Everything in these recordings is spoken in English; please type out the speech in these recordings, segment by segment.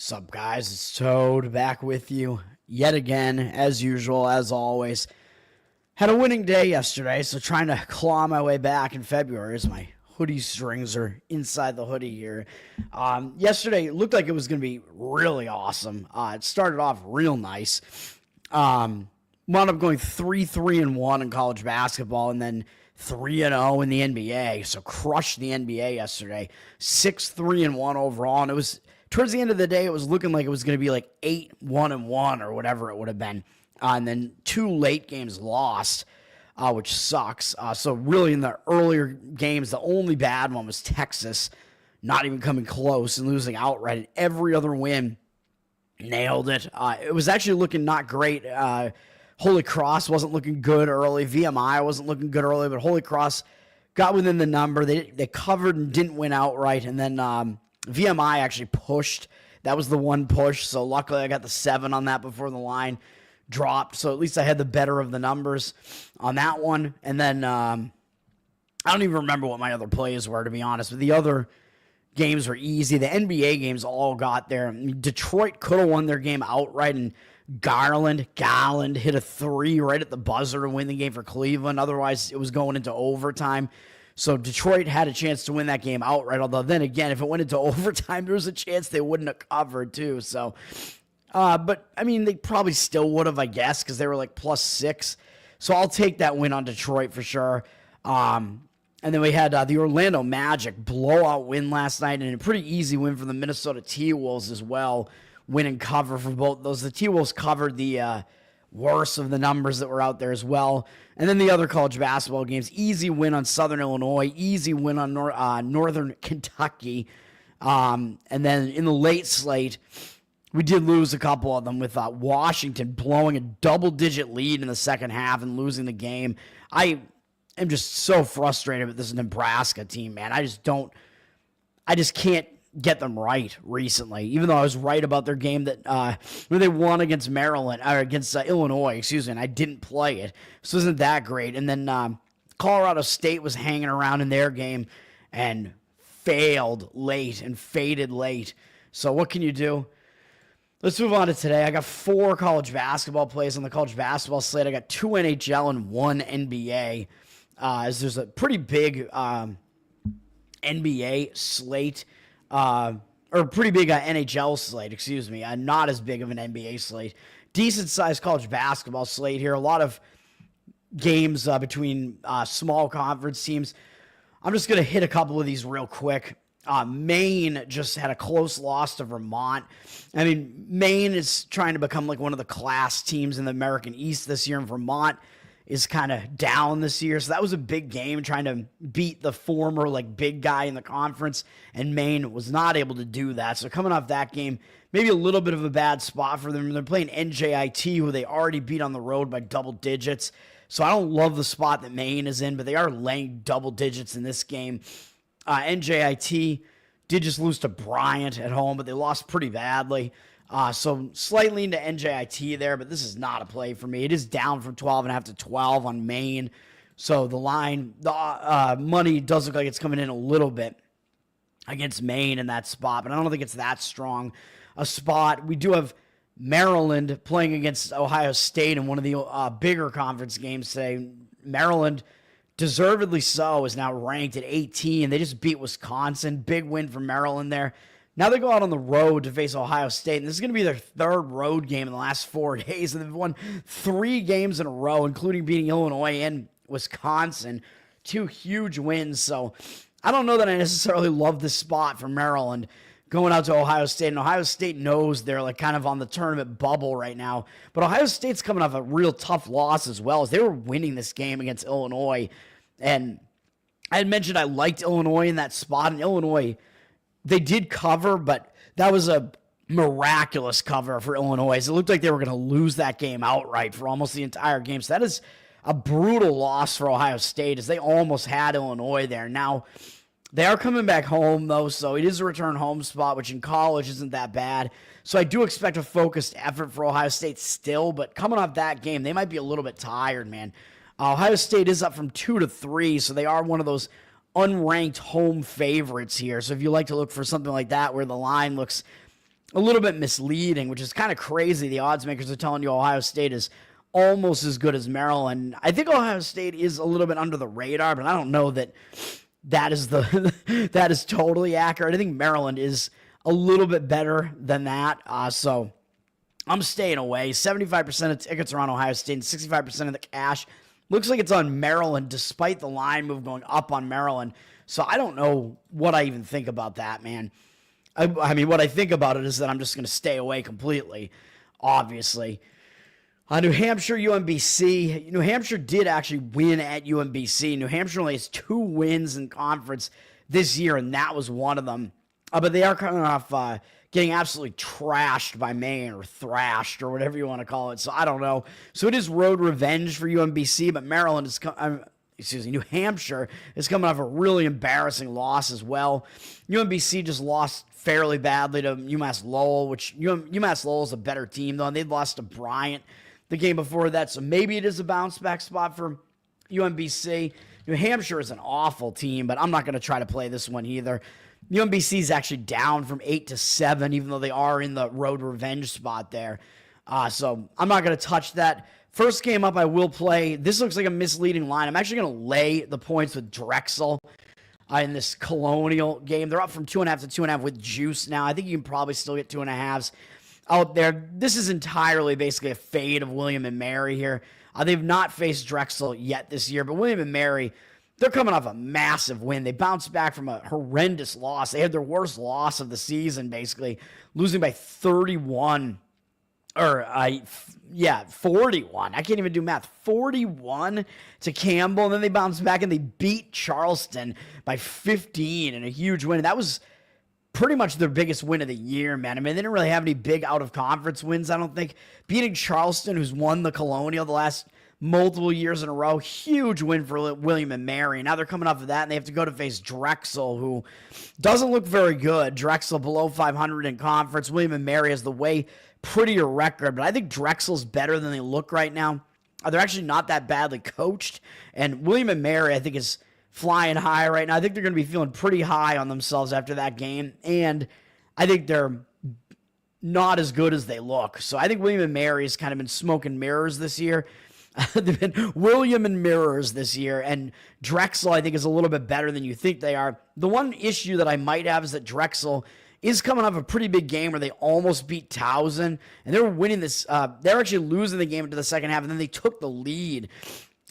Sup, guys? It's Toad back with you yet again, as usual, as always. Had a winning day yesterday, so trying to claw my way back in February as my hoodie strings are inside the hoodie here. Yesterday it looked like it was going to be really awesome. It started off real nice. Wound up going 3-3-1 in college basketball, and then 3-0 in the NBA. So crushed the NBA yesterday. 6-3-1 overall, and it was towards the end of the day, it was looking like it was going to be like 8-1-1 or whatever it would have been. And then 2 late games lost, which sucks. So really in the earlier games, the only bad one was Texas not even coming close and losing outright. And every other win, nailed it. It was actually looking not great. Holy Cross wasn't looking good early. VMI wasn't looking good early, but Holy Cross got within the number. They covered and didn't win outright. And then VMI actually pushed. That was the one push. So luckily I got the 7 on that before the line dropped. So at least I had the better of the numbers on that one. And then I don't even remember what my other plays were, to be honest. But the other games were easy. The NBA games all got there. I mean, Detroit could have won their game outright, and Garland hit a 3 right at the buzzer to win the game for Cleveland. Otherwise, it was going into overtime. So Detroit had a chance to win that game outright. Although then again, if it went into overtime, there was a chance they wouldn't have covered too. So, but I mean, they probably still would have, I guess, because they were like +6. So I'll take that win on Detroit for sure. And then we had the Orlando Magic blowout win last night, and a pretty easy win for the Minnesota T-Wolves as well. Win and cover for both those. The T-Wolves covered the worst of the numbers that were out there as well. And then the other college basketball games, easy win on Southern Illinois, easy win on Northern Kentucky. And then in the late slate, we did lose a couple of them with Washington blowing a double-digit lead in the second half and losing the game. I am just so frustrated with this Nebraska team, man. I just can't get them right recently, even though I was right about their game that when they won against Maryland or against Illinois, and I didn't play it, so it wasn't that great. And then Colorado State was hanging around in their game and failed late and faded late. So what can you do? Let's move on to today. I got 4 college basketball plays on the college basketball slate. I got 2 NHL and 1 NBA. As there's a pretty big NBA slate. Or pretty big NHL slate, not as big of an NBA slate. Decent-sized college basketball slate here. A lot of games between small conference teams. I'm just going to hit a couple of these real quick. Maine just had a close loss to Vermont. I mean, Maine is trying to become like one of the class teams in the American East this year, and Vermont is kind of down this year. So that was a big game, trying to beat the former like big guy in the conference, and Maine was not able to do that. So coming off that game, maybe a little bit of a bad spot for them. They're playing NJIT, who they already beat on the road by double digits. So I don't love the spot that Maine is in, but they are laying double digits in this game. NJIT did just lose to Bryant at home, but they lost pretty badly. So slightly into NJIT there, but this is not a play for me. It is down from 12.5 to 12 on Maine. So the line, the money does look like it's coming in a little bit against Maine in that spot, but I don't think it's that strong a spot. We do have Maryland playing against Ohio State in one of the bigger conference games today. Maryland, deservedly so, is now ranked at 18. They just beat Wisconsin. Big win for Maryland there. Now they go out on the road to face Ohio State, and this is going to be their 3rd road game in the last 4 days, and they've won 3 games in a row, including beating Illinois and Wisconsin. 2 huge wins, so I don't know that I necessarily love this spot for Maryland going out to Ohio State, and Ohio State knows they're like kind of on the tournament bubble right now, but Ohio State's coming off a real tough loss as well, as they were winning this game against Illinois, and I had mentioned I liked Illinois in that spot, and Illinois, they did cover, but that was a miraculous cover for Illinois. It looked like they were going to lose that game outright for almost the entire game. So that is a brutal loss for Ohio State, as they almost had Illinois there. Now, they are coming back home, though, so it is a return home spot, which in college isn't that bad. So I do expect a focused effort for Ohio State still, but coming off that game, they might be a little bit tired, man. Ohio State is up from 2 to 3, so they are one of those unranked home favorites here. So if you like to look for something like that where the line looks a little bit misleading, which is kind of crazy. The odds makers are telling you Ohio State is almost as good as Maryland. I think Ohio State is a little bit under the radar, but I don't know that is that is totally accurate. I think Maryland is a little bit better than that. So I'm staying away. 75% of tickets are on Ohio State and 65% of the cash looks like it's on Maryland, despite the line move going up on Maryland. So I don't know what I even think about that, man. I mean, what I think about it is that I'm just going to stay away completely, obviously. New Hampshire, UMBC. New Hampshire did actually win at UMBC. New Hampshire only has 2 wins in conference this year, and that was one of them. But they are coming off getting absolutely trashed by Maine, or thrashed, or whatever you want to call it. So I don't know. So it is road revenge for UMBC, but Maryland is New Hampshire is coming off a really embarrassing loss as well. UMBC just lost fairly badly to UMass Lowell, which UMass Lowell is a better team, though, and they lost to Bryant the game before that, so maybe it is a bounce-back spot for UMBC. New Hampshire is an awful team, but I'm not going to try to play this one either. UMBC is actually down from 8 to 7, even though they are in the road revenge spot there. So I'm not going to touch that. First game up, I will play. This looks like a misleading line. I'm actually going to lay the points with Drexel in this Colonial game. They're up from 2.5 to 2.5 with juice now. I think you can probably still get 2.5s out there. This is entirely basically a fade of William and Mary here. They've not faced Drexel yet this year, but William and Mary, they're coming off a massive win. They bounced back from a horrendous loss. They had their worst loss of the season, basically, losing by 31. 41. I can't even do math. 41 to Campbell, and then they bounced back and they beat Charleston by 15 in a huge win. And that was pretty much their biggest win of the year, man. I mean, they didn't really have any big out-of-conference wins, I don't think. Beating Charleston, who's won the Colonial the last multiple years in a row, huge win for William and Mary. Now they're coming off of that, and they have to go to face Drexel, who doesn't look very good. Drexel below 500 in conference. William and Mary has the way prettier record, but I think Drexel's better than they look right now. They're actually not that badly coached, and William and Mary, I think, is flying high right now. I think they're going to be feeling pretty high on themselves after that game, and I think they're not as good as they look. So I think William and Mary has kind of been smoke and mirrors this year. They've been William and mirrors this year, and Drexel, I think, is a little bit better than you think they are. The one issue that I might have is that Drexel is coming off a pretty big game where they almost beat Towson, and they were winning this. They're actually losing the game into the second half, and then they took the lead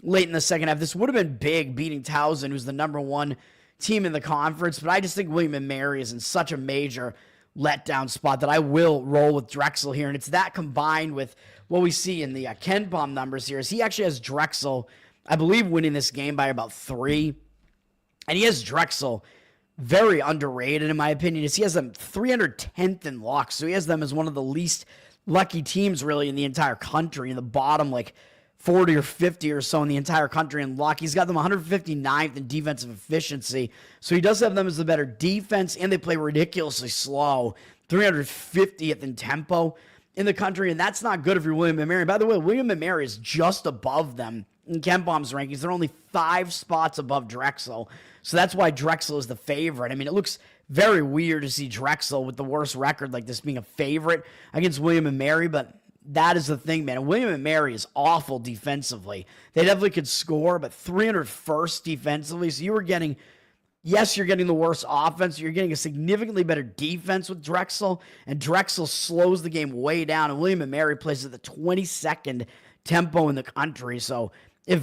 late in the second half. This would have been big, beating Towson, who's the number 1 team in the conference, but I just think William and Mary is in such a major letdown spot that I will roll with Drexel here, and it's that combined with what we see in the KenPom numbers here is he actually has Drexel, I believe, winning this game by about 3, and he has Drexel very underrated, in my opinion, is he has them 310th in luck, so he has them as one of the least lucky teams, really, in the entire country, in the bottom, like, 40 or 50 or so in the entire country in luck. He's got them 159th in defensive efficiency, so he does have them as the better defense, and they play ridiculously slow, 350th in tempo in the country, and that's not good if you're William and Mary. By the way, William and Mary is just above them in KenPom's rankings. They're only 5 spots above Drexel, so that's why Drexel is the favorite. I mean, it looks very weird to see Drexel with the worst record like this being a favorite against William and Mary, but that is the thing, man. And William and Mary is awful defensively. They definitely could score, but 301st defensively. So you were getting, yes, you're getting the worst offense. You're getting a significantly better defense with Drexel, and Drexel slows the game way down, and William and Mary plays at the 22nd tempo in the country. So if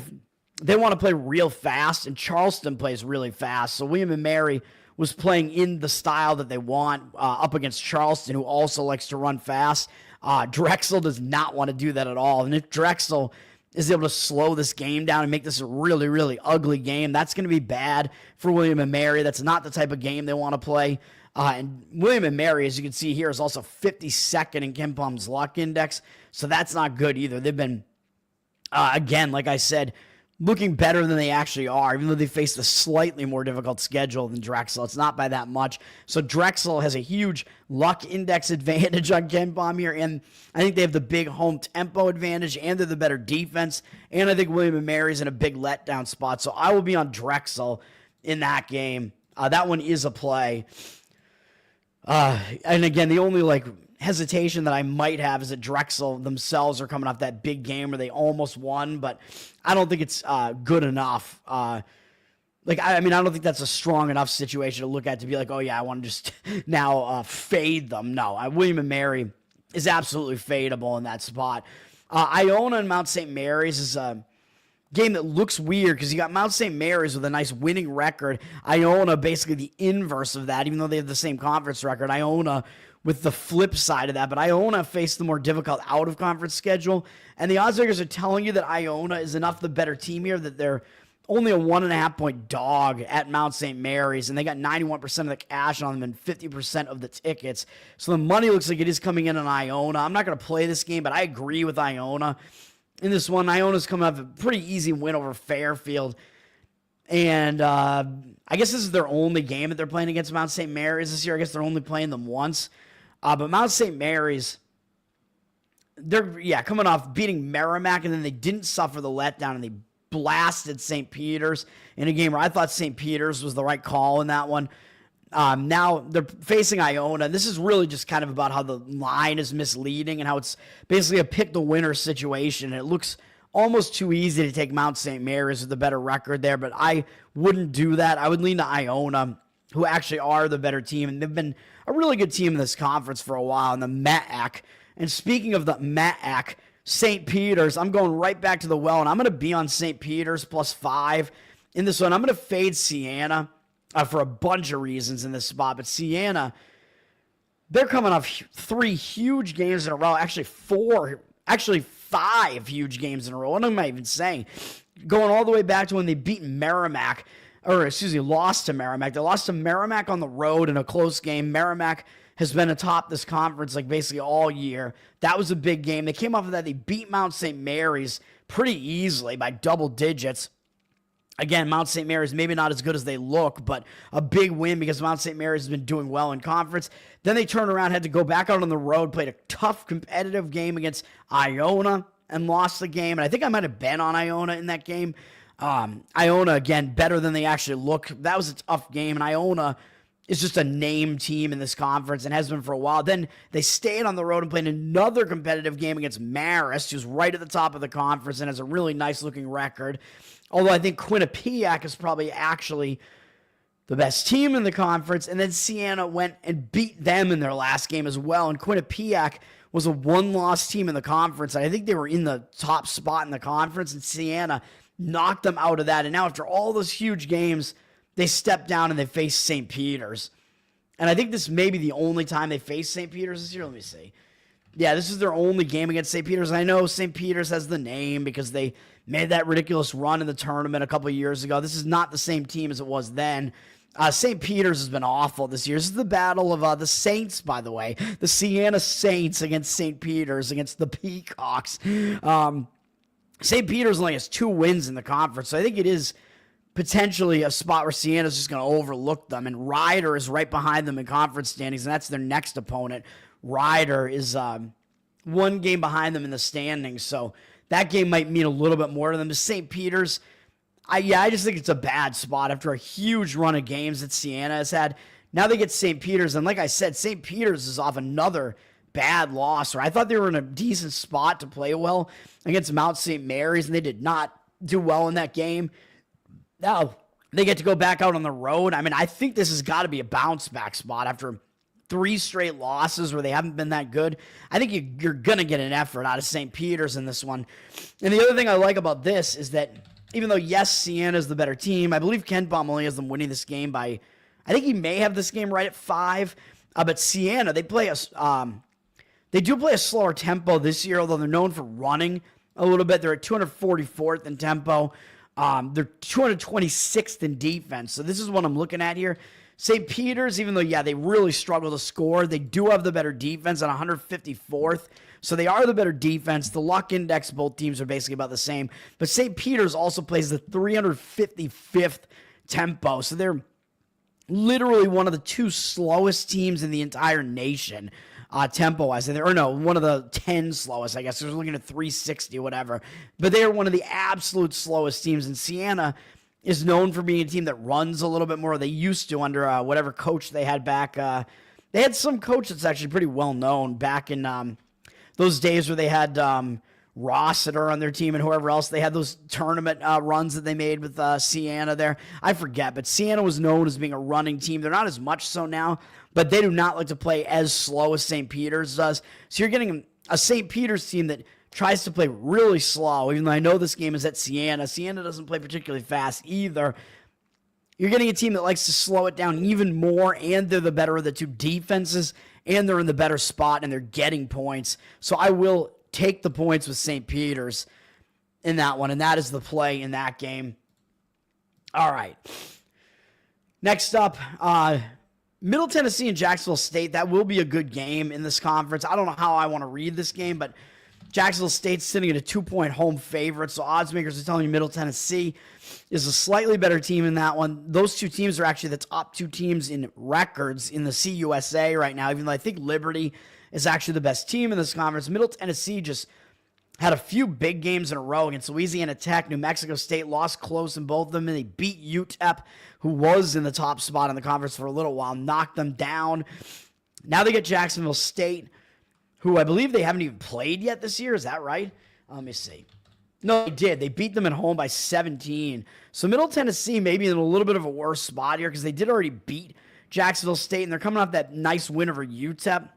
they want to play real fast, and Charleston plays really fast, so William and Mary was playing in the style that they want up against Charleston, who also likes to run fast. Drexel does not want to do that at all. And if Drexel is able to slow this game down and make this a really, really ugly game, that's going to be bad for William and Mary. That's not the type of game they want to play. And William and Mary, as you can see here, is also 52nd in KenPom's luck index. So that's not good either. They've been, again, like I said, looking better than they actually are, even though they face a slightly more difficult schedule than Drexel. It's not by that much. So Drexel has a huge luck index advantage on KenPom here, and I think they have the big home tempo advantage, and they're the better defense, and I think William and Mary's in a big letdown spot. So I will be on Drexel in that game. That one is a play. And again, the only hesitation that I might have is that Drexel themselves are coming off that big game where they almost won, but I don't think it's good enough. I don't think that's a strong enough situation to look at to be like, oh yeah, I want to just now fade them. No, William and Mary is absolutely fadeable in that spot. Iona and Mount St. Mary's is a game that looks weird because you got Mount St. Mary's with a nice winning record. Iona basically the inverse of that, even though they have the same conference record. Iona with the flip side of that, but Iona faced the more difficult out-of-conference schedule, and the odds makers are telling you that Iona is enough the better team here that they're only a 1.5-point dog at Mount St. Mary's, and they got 91% of the cash on them and 50% of the tickets. So the money looks like it is coming in on Iona. I'm not going to play this game, but I agree with Iona. In this one, Iona's coming off a pretty easy win over Fairfield. And I guess this is their only game that they're playing against Mount St. Mary's this year. I guess they're only playing them once. But Mount St. Mary's, they're coming off beating Merrimack, and then they didn't suffer the letdown, and they blasted St. Peter's in a game where I thought St. Peter's was the right call in that one. Now they're facing Iona. This is really just kind of about how the line is misleading and how it's basically a pick-the-winner situation. It looks almost too easy to take Mount St. Mary's with the better record there, but I wouldn't do that. I would lean to Iona, who actually are the better team, and they've been a really good team in this conference for a while in the MEAC. And speaking of the MEAC, St. Peter's, I'm going right back to the well, and I'm going to be on St. Peter's +5 in this one. I'm going to fade Siena for a bunch of reasons in this spot, but Siena, they're coming off 3 huge games in a row, actually 5 huge games in a row. What am I even saying? Going all the way back to when they beat Merrimack, lost to Merrimack. They lost to Merrimack on the road in a close game. Merrimack has been atop this conference like basically all year. That was a big game. They came off of that. They beat Mount St. Mary's pretty easily by double digits. Again, Mount St. Mary's maybe not as good as they look, but a big win because Mount St. Mary's has been doing well in conference. Then they turned around, had to go back out on the road, played a tough competitive game against Iona and lost the game. And I think I might have been on Iona in that game. Iona, again, better than they actually look. That was a tough game, and Iona is just a name team in this conference and has been for a while. Then they stayed on the road and played another competitive game against Marist, who's right at the top of the conference and has a really nice-looking record. Although I think Quinnipiac is probably actually the best team in the conference. And then Siena went and beat them in their last game as well. And Quinnipiac was a one-loss team in the conference. I think they were in the top spot in the conference, and Siena knocked them out of that. And now after all those huge games, they stepped down and they faced St. Peter's. And I think this may be the only time they faced St. Peter's this year. Let me see. Yeah, this is their only game against St. Peter's. I know St. Peter's has the name because they made that ridiculous run in the tournament a couple of years ago. This is not the same team as it was then. St. Peter's has been awful this year. This is the battle of the Saints, by the way. The Siena Saints against St. Peter's, against the Peacocks. St. Peter's only has 2 wins in the conference, so I think it is potentially a spot where Siena's just going to overlook them. And Ryder is right behind them in conference standings, and that's their next opponent. Ryder is 1 game behind them in the standings, so that game might mean a little bit more to them. To St. Peter's, I just think it's a bad spot after a huge run of games that Siena has had. Now they get St. Peter's, and like I said, St. Peter's is off another bad loss. Or I thought they were in a decent spot to play well against Mount St. Mary's, and they did not do well in that game. Now they get to go back out on the road. I mean, I think this has got to be a bounce-back spot after 3 straight losses where they haven't been that good. I think you're going to get an effort out of St. Peter's in this one. And the other thing I like about this is that even though, yes, Siena is the better team, I believe Ken Baum only has them winning this game by, I think he may have this game right at 5. But Siena, they do play a slower tempo this year, although they're known for running a little bit. They're at 244th in tempo. They're 226th in defense. So this is what I'm looking at here. St. Peter's, even though, they really struggle to score, they do have the better defense at 154th. So they are the better defense. The luck index, both teams are basically about the same. But St. Peter's also plays the 355th tempo. So they're literally one of the 2 slowest teams in the entire nation, tempo-wise. Or no, one of the 10 slowest, I guess. They're looking at 360, whatever. But they are one of the absolute slowest teams. And Siena is known for being a team that runs a little bit more. They used to under whatever coach they had back They had some coach that's actually pretty well known back in those days where they had Rossiter on their team and whoever else. They had those tournament runs that they made with Siena there. I forget, but Siena was known as being a running team. They're not as much so now, but they do not like to play as slow as St. Peter's does. So you're getting a St. Peter's team that tries to play really slow, even though I know this game is at Siena. Siena doesn't play particularly fast either. You're getting a team that likes to slow it down even more, and they're the better of the two defenses, and they're in the better spot, and they're getting points. So I will take the points with St. Peter's in that one, and that is the play in that game. All right. Next up, Middle Tennessee and Jacksonville State. That will be a good game in this conference. I don't know how I want to read this game, but Jacksonville State's sitting at a 2-point home favorite, so odds makers are telling you Middle Tennessee is a slightly better team in that one. Those two teams are actually the top two teams in records in the CUSA right now, even though I think Liberty is actually the best team in this conference. Middle Tennessee just had a few big games in a row against Louisiana Tech. New Mexico State lost close in both of them, and they beat UTEP, who was in the top spot in the conference for a little while, knocked them down. Now they get Jacksonville State, who I believe they haven't even played yet this year. Is that right? Let me see. No, they did. They beat them at home by 17. So Middle Tennessee may be in a little bit of a worse spot here because they did already beat Jacksonville State, and they're coming off that nice win over UTEP.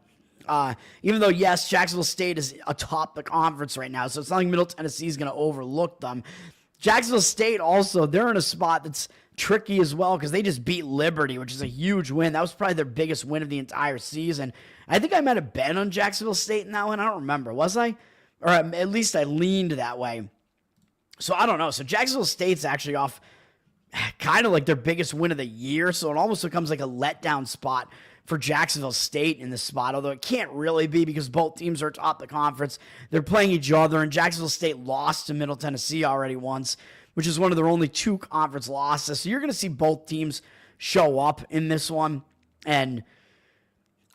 Even though, yes, Jacksonville State is atop the conference right now, so it's not like Middle Tennessee is going to overlook them. Jacksonville State also, they're in a spot that's tricky as well because they just beat Liberty, which is a huge win. That was probably their biggest win of the entire season. I think I might have been on Jacksonville State in that one. I don't remember. Was I? Or at least I leaned that way. So I don't know. So Jacksonville State's actually off kind of like their biggest win of the year, so it almost becomes like a letdown spot for Jacksonville State in this spot, although it can't really be because both teams are atop the conference. They're playing each other, and Jacksonville State lost to Middle Tennessee already once, which is one of their only two conference losses. So you're going to see both teams show up in this one, and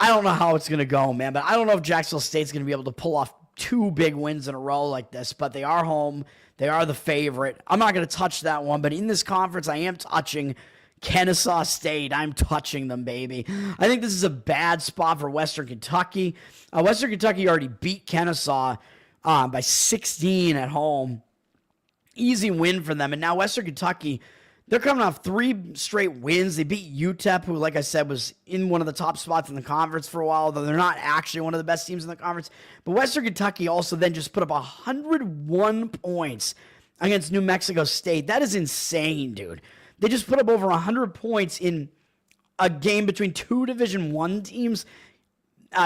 I don't know how it's going to go, man, but I don't know if Jacksonville State's going to be able to pull off two big wins in a row like this, but they are home. They are the favorite. I'm not going to touch that one, but in this conference, I am touching Kennesaw State. I'm touching them, baby. I think this is a bad spot for Western Kentucky. Western Kentucky already beat Kennesaw by 16 at home. Easy win for them. And now Western Kentucky, they're coming off 3 straight wins. They beat UTEP, who, like I said, was in one of the top spots in the conference for a while, though they're not actually one of the best teams in the conference. But Western Kentucky also then just put up 101 points against New Mexico State. That is insane, dude. They just put up over 100 points in a game between two Division I teams.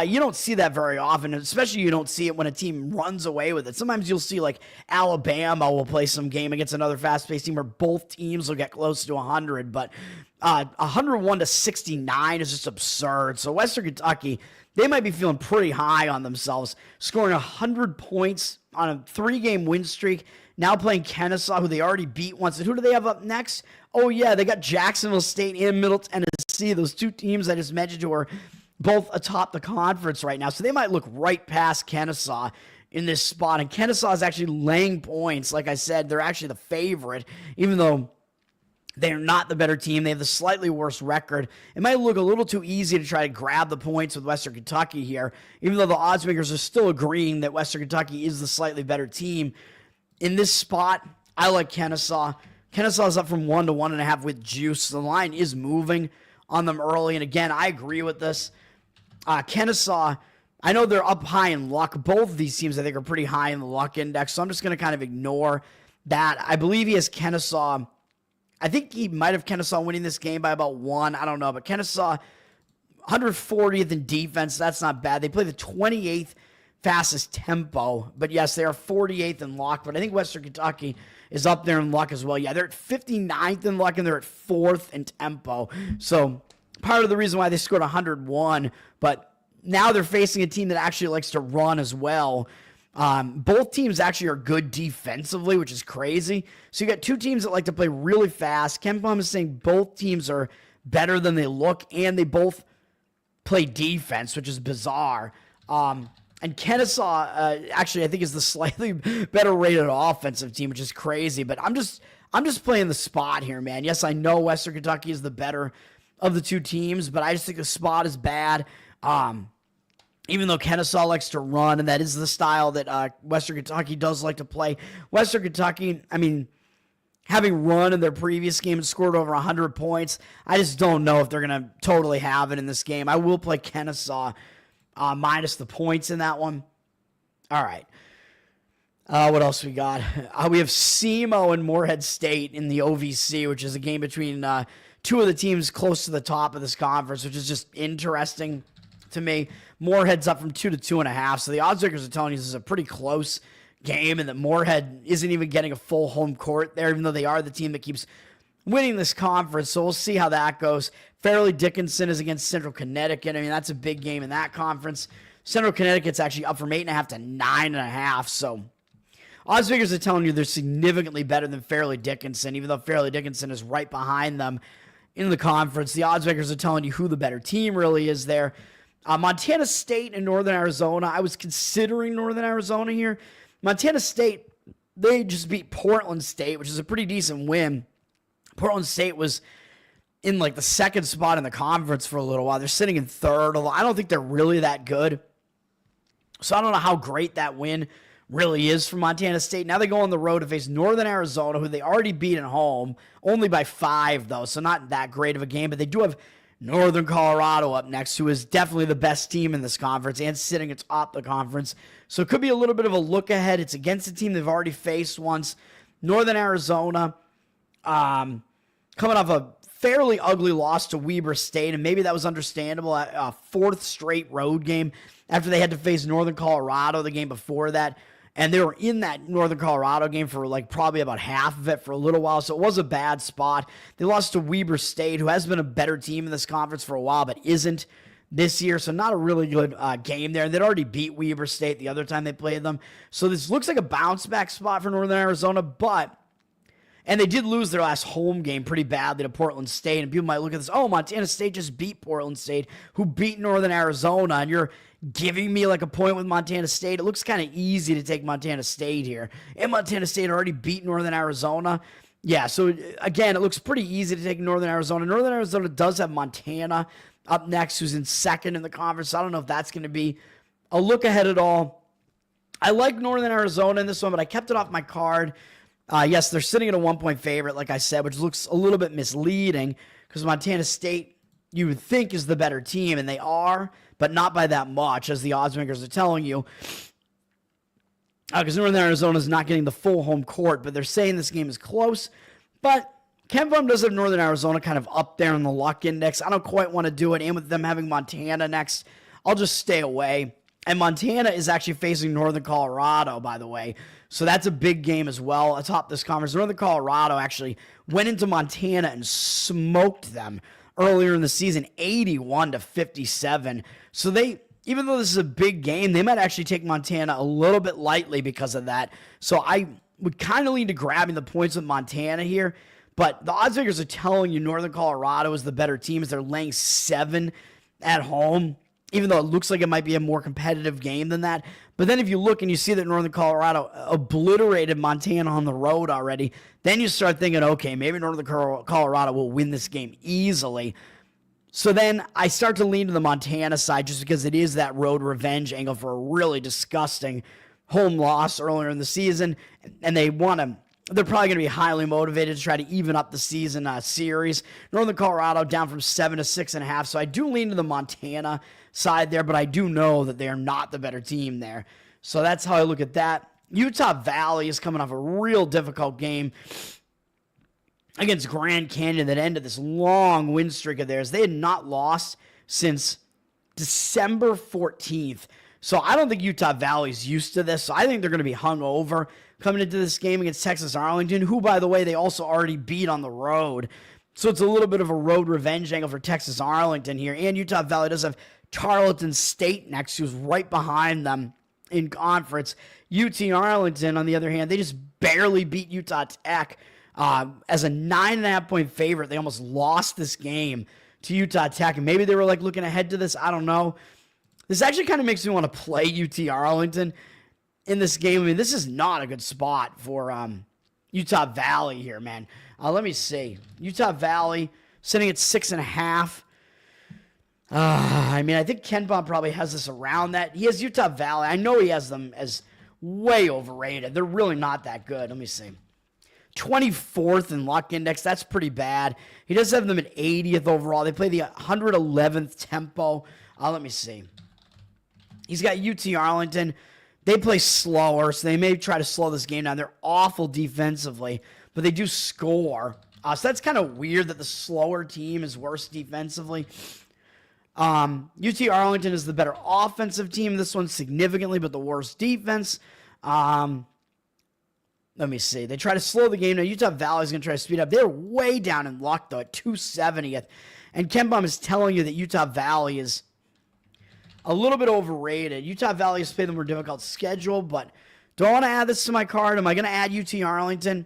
You don't see that very often, especially you don't see it when a team runs away with it. Sometimes you'll see like Alabama will play some game against another fast-paced team where both teams will get close to 100, but 101 to 69 is just absurd. So Western Kentucky, they might be feeling pretty high on themselves, scoring 100 points on a 3-game win streak. Now playing Kennesaw, who they already beat once. And who do they have up next? Oh, yeah, they got Jacksonville State and Middle Tennessee, those two teams I just mentioned who are both atop the conference right now. So they might look right past Kennesaw in this spot. And Kennesaw is actually laying points. Like I said, they're actually the favorite, even though they're not the better team. They have the slightly worse record. It might look a little too easy to try to grab the points with Western Kentucky here, even though the odds makers are still agreeing that Western Kentucky is the slightly better team. In this spot, I like Kennesaw. Kennesaw is up from 1 to 1.5 with juice. The line is moving on them early. And again, I agree with this. Kennesaw, I know they're up high in luck. Both of these teams, I think, are pretty high in the luck index. So I'm just going to kind of ignore that. I believe he has Kennesaw. I think he might have Kennesaw winning this game by about 1. I don't know. But Kennesaw, 140th in defense. That's not bad. They play the 28th fastest tempo. But yes, they are 48th in luck. But I think Western Kentucky is up there in luck as well. Yeah, they're at 59th in luck, and they're at 4th in tempo. So part of the reason why they scored 101, but now they're facing a team that actually likes to run as well. Both teams actually are good defensively, which is crazy. So you got two teams that like to play really fast. Ken Plum is saying both teams are better than they look, and they both play defense, which is bizarre. And Kennesaw, actually, I think is the slightly better rated offensive team, which is crazy. But I'm just playing the spot here, man. Yes, I know Western Kentucky is the better of the two teams, but I just think the spot is bad. Even though Kennesaw likes to run, and that is the style that Western Kentucky does like to play. Western Kentucky, I mean, having run in their previous game and scored over 100 points, I just don't know if they're going to totally have it in this game. I will play Kennesaw minus the points in that one. All right. What else we got? We have SEMO and Morehead State in the OVC, which is a game between two of the teams close to the top of this conference, which is just interesting to me. Morehead's up from 2 to 2.5, so the odds makers are telling you this is a pretty close game and that Morehead isn't even getting a full home court there, even though they are the team that keeps winning this conference. So we'll see how that goes. Fairleigh Dickinson is against Central Connecticut. I mean, that's a big game in that conference. Central Connecticut's actually up from 8.5 to 9.5, so odds makers are telling you they're significantly better than Fairleigh Dickinson, even though Fairleigh Dickinson is right behind them in the conference. The odds makers are telling you who the better team really is there. Montana State and Northern Arizona. I was considering Northern Arizona here. Montana State, they just beat Portland State, which is a pretty decent win. Portland State was in like the second spot in the conference for a little while. They're sitting in third, although I don't think they're really that good. So I don't know how great that win really is for Montana State. Now they go on the road to face Northern Arizona, who they already beat at home, only by 5, though, so not that great of a game. But they do have Northern Colorado up next, who is definitely the best team in this conference and sitting atop the conference. So it could be a little bit of a look ahead. It's against a team they've already faced once. Northern Arizona coming off a fairly ugly loss to Weber State, and maybe that was understandable. A fourth straight road game after they had to face Northern Colorado the game before that. And they were in that Northern Colorado game for like probably about half of it for a little while, so it was a bad spot. They lost to Weber State, who has been a better team in this conference for a while, but isn't this year, so not a really good game there. And they'd already beat Weber State the other time they played them. So this looks like a bounce-back spot for Northern Arizona, and they did lose their last home game pretty badly to Portland State. And people might look at this, oh, Montana State just beat Portland State, who beat Northern Arizona, and you're giving me like a point with Montana State. It looks kind of easy to take Montana State here. And Montana State already beat Northern Arizona. Yeah, so again, it looks pretty easy to take Northern Arizona. Northern Arizona does have Montana up next, who's in second in the conference. So I don't know if that's going to be a look ahead at all. I like Northern Arizona in this one, but I kept it off my card. Yes, they're sitting at a 1-point favorite, like I said, which looks a little bit misleading because Montana State, you would think, is the better team, and they are, but not by that much, as the odds makers are telling you. Because Northern Arizona is not getting the full home court, but they're saying this game is close. But KenPom does have Northern Arizona kind of up there in the luck index. I don't quite want to do it, and with them having Montana next, I'll just stay away. And Montana is actually facing Northern Colorado, by the way. So that's a big game as well atop this conference. Northern Colorado actually went into Montana and smoked them earlier in the season, 81-57. So they, even though this is a big game, they might actually take Montana a little bit lightly because of that. So I would kind of lean to grabbing the points with Montana here. But the odds makers are telling you Northern Colorado is the better team as they're laying 7 at home, even though it looks like it might be a more competitive game than that. But then if you look and you see that Northern Colorado obliterated Montana on the road already, then you start thinking, okay, maybe Northern Colorado will win this game easily. So then I start to lean to the Montana side just because it is that road revenge angle for a really disgusting home loss earlier in the season. And they're probably going to be highly motivated to try to even up the season series. Northern Colorado down from 7 to 6.5. So I do lean to the Montana side there, but I do know that they are not the better team there. So that's how I look at that. Utah Valley is coming off a real difficult game against Grand Canyon that ended this long win streak of theirs. They had not lost since December 14th. So I don't think Utah Valley's used to this. So I think they're going to be hung over coming into this game against Texas Arlington, who, by the way, they also already beat on the road. So it's a little bit of a road revenge angle for Texas Arlington here. And Utah Valley does have Tarleton State next, who's right behind them in conference. UT Arlington, on the other hand, they just barely beat Utah Tech as a 9.5-point favorite. They almost lost this game to Utah Tech, and maybe they were like looking ahead to this. I don't know. This actually kind of makes me want to play UT Arlington in this game. I mean, this is not a good spot for Utah Valley here, man. Let me see. Utah Valley, sitting at 6.5. I think KenPom probably has this around that. He has Utah Valley. I know he has them as way overrated. They're really not that good. Let me see. 24th in luck index. That's pretty bad. He does have them at 80th overall. They play the 111th tempo. Let me see. He's got UT Arlington. They play slower, so they may try to slow this game down. They're awful defensively, but they do score. So that's kind of weird that the slower team is worse defensively. UT Arlington is the better offensive team. This one significantly, but the worst defense. Let me see. They try to slow the game. Now, Utah Valley is going to try to speed up. They're way down in luck, though, at 270th. And KenPom is telling you that Utah Valley is a little bit overrated. Utah Valley has played the more difficult schedule, but do I want to add this to my card? Am I going to add UT Arlington?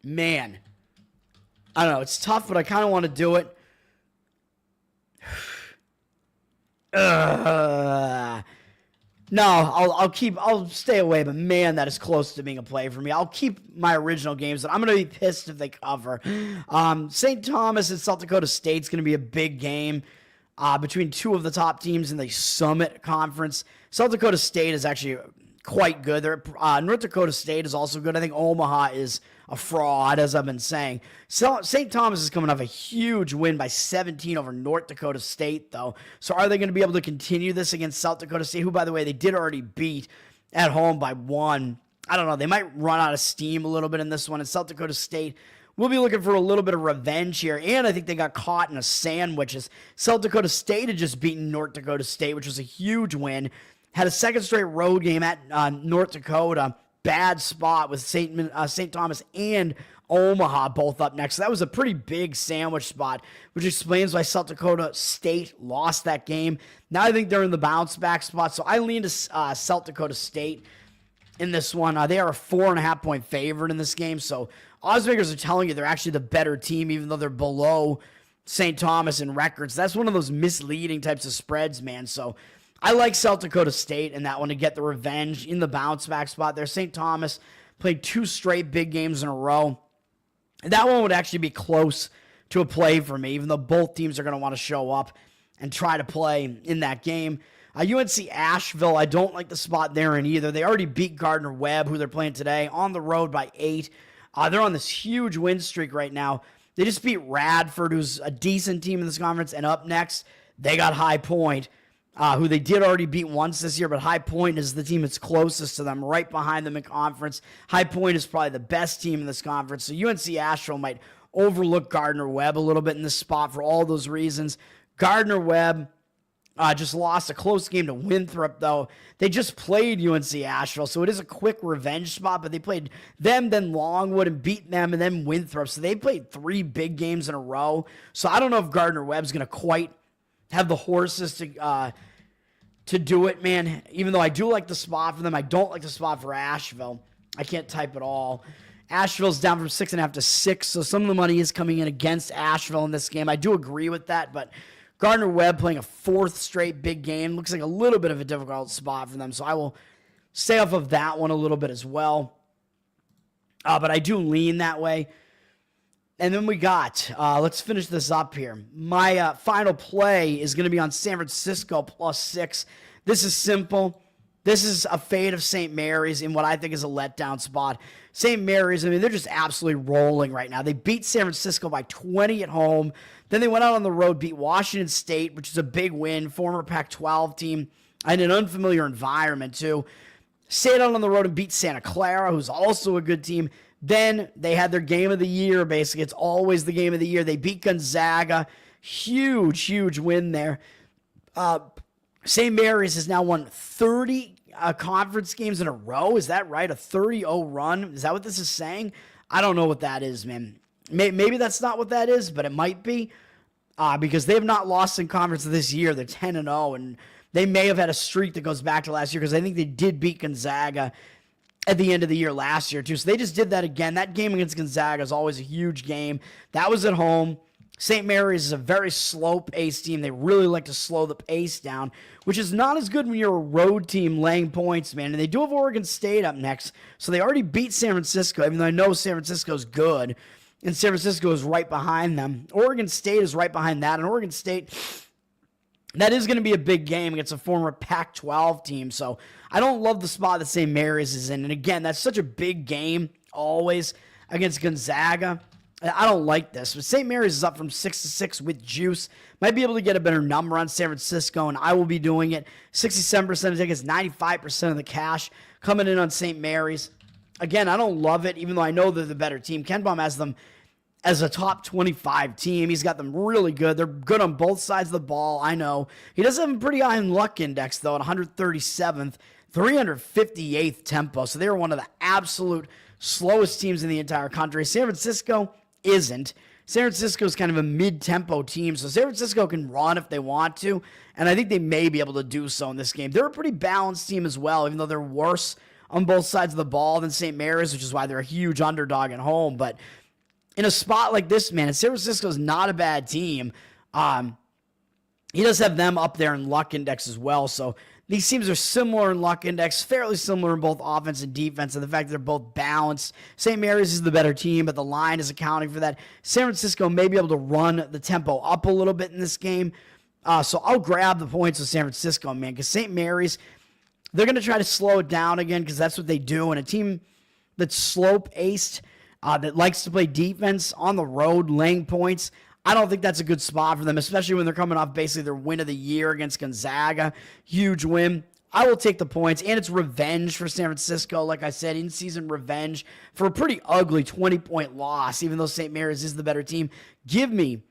Man. I don't know. It's tough, but I kind of want to do it. No, I'll stay away, but man, that is close to being a play for me. I'll keep my original games, and I'm going to be pissed if they cover. St. Thomas and South Dakota State's going to be a big game between two of the top teams in the Summit Conference. South Dakota State is actually quite good. North Dakota State is also good. I think Omaha is a fraud, as I've been saying. So St. Thomas is coming off a huge win by 17 over North Dakota State, though. So are they going to be able to continue this against South Dakota State, who, by the way, they did already beat at home by 1? I don't know. They might run out of steam a little bit in this one. And South Dakota State will be looking for a little bit of revenge here. And I think they got caught in a sandwich as South Dakota State had just beaten North Dakota State, which was a huge win. Had a second straight road game at North Dakota. Bad spot with St. Thomas and Omaha both up next. So that was a pretty big sandwich spot, which explains why South Dakota State lost that game. Now I think they're in the bounce back spot. So I lean to South Dakota State in this one. They are a 4.5-point favorite in this game. So odds makers are telling you they're actually the better team, even though they're below St. Thomas in records. That's one of those misleading types of spreads, man. So I like South Dakota State in that one to get the revenge in the bounce back spot there. St. Thomas played 2 straight big games in a row. And that one would actually be close to a play for me, even though both teams are going to want to show up and try to play in that game. UNC Asheville, I don't like the spot there in either. They already beat Gardner-Webb, who they're playing today, on the road by 8. They're on this huge win streak right now. They just beat Radford, who's a decent team in this conference. And up next, they got High Point, who they did already beat once this year, but High Point is the team that's closest to them, right behind them in conference. High Point is probably the best team in this conference, so UNC Asheville might overlook Gardner-Webb a little bit in this spot for all those reasons. Gardner-Webb just lost a close game to Winthrop, though. They just played UNC Asheville, so it is a quick revenge spot, but they played them, then Longwood, and beat them, and then Winthrop, so they played 3 big games in a row. So I don't know if Gardner-Webb's going to quite have the horses to do it, man. Even though I do like the spot for them, I don't like the spot for Asheville. I can't type at all. Asheville's down from 6.5 to 6, so some of the money is coming in against Asheville in this game. I do agree with that, but Gardner-Webb playing a 4th straight big game looks like a little bit of a difficult spot for them, so I will stay off of that one a little bit as well. But I do lean that way. And then we got, let's finish this up here. My final play is going to be on San Francisco +6. This is simple. This is a fade of St. Mary's in what I think is a letdown spot. St. Mary's, I mean, they're just absolutely rolling right now. They beat San Francisco by 20 at home. Then they went out on the road, beat Washington State, which is a big win, former Pac-12 team, and an unfamiliar environment too. Stayed out on the road and beat Santa Clara, who's also a good team. Then they had their game of the year, basically. It's always the game of the year. They beat Gonzaga. Huge, huge win there. St. Mary's has now won 30 conference games in a row. Is that right? A 30-0 run? Is that what this is saying? I don't know what that is, man. Maybe that's not what that is, but it might be. Because they have not lost in conference this year. They're 10-0, and they may have had a streak that goes back to last year because I think they did beat Gonzaga at the end of the year last year, too. So they just did that again. That game against Gonzaga is always a huge game. That was at home. St. Mary's is a very slow-paced team. They really like to slow the pace down, which is not as good when you're a road team laying points, man. And they do have Oregon State up next, so they already beat San Francisco, even though I know San Francisco's good, and San Francisco is right behind them. Oregon State is right behind that, and Oregon State, that is going to be a big game against a former Pac-12 team, so I don't love the spot that St. Mary's is in. And again, that's such a big game always against Gonzaga. I don't like this, but St. Mary's is up from 6-6 with juice. Might be able to get a better number on San Francisco, and I will be doing it. 67% of tickets, 95% of the cash coming in on St. Mary's. Again, I don't love it, even though I know they're the better team. Ken Baum has them as a top 25 team. He's got them really good. They're good on both sides of the ball, I know. He does have a pretty high in luck index, though, at 137th, 358th tempo. So they're one of the absolute slowest teams in the entire country. San Francisco isn't. San Francisco is kind of a mid-tempo team, so San Francisco can run if they want to, and I think they may be able to do so in this game. They're a pretty balanced team as well, even though they're worse on both sides of the ball than St. Mary's, which is why they're a huge underdog at home. But in a spot like this, man, San Francisco is not a bad team. He does have them up there in luck index as well, so these teams are similar in luck index, fairly similar in both offense and defense, and the fact that they're both balanced. St. Mary's is the better team, but the line is accounting for that. San Francisco may be able to run the tempo up a little bit in this game, so I'll grab the points with San Francisco, man, because St. Mary's, they're going to try to slow it down again because that's what they do, and a team that's slow-paced, that likes to play defense on the road, laying points, I don't think that's a good spot for them, especially when they're coming off basically their win of the year against Gonzaga. Huge win. I will take the points, and it's revenge for San Francisco. Like I said, in-season revenge for a pretty ugly 20-point loss, even though St. Mary's is the better team. Give me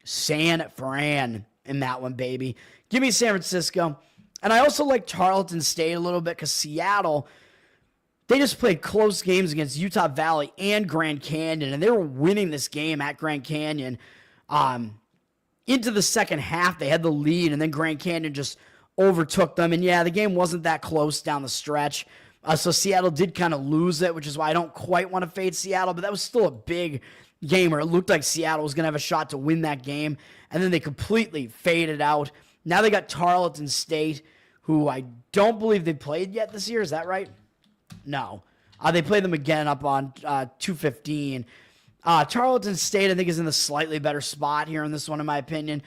San Fran in that one, baby. Give me San Francisco. And I also like Tarleton State a little bit because Seattle, they just played close games against Utah Valley and Grand Canyon, and they were winning this game at Grand Canyon. Into the second half, they had the lead, and then Grand Canyon just overtook them. And yeah, the game wasn't that close down the stretch. So Seattle did kind of lose it, which is why I don't quite want to fade Seattle, but that was still a big game where it looked like Seattle was going to have a shot to win that game, and then they completely faded out. Now they got Tarleton State, who I don't believe they played yet this year. Is that right? No. They played them again up on 215. Tarleton State, I think, is in the slightly better spot here in this one, in my opinion.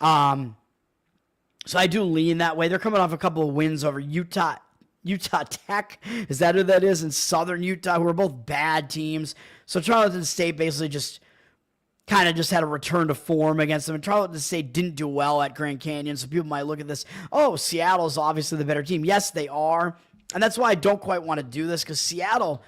So I do lean that way. They're coming off a couple of wins over Utah Tech. Is that who that is? And Southern Utah, who are both bad teams. So Tarleton State basically just had a return to form against them. And Tarleton State didn't do well at Grand Canyon, so people might look at this, oh, Seattle's obviously the better team. Yes, they are. And that's why I don't quite want to do this, because Seattle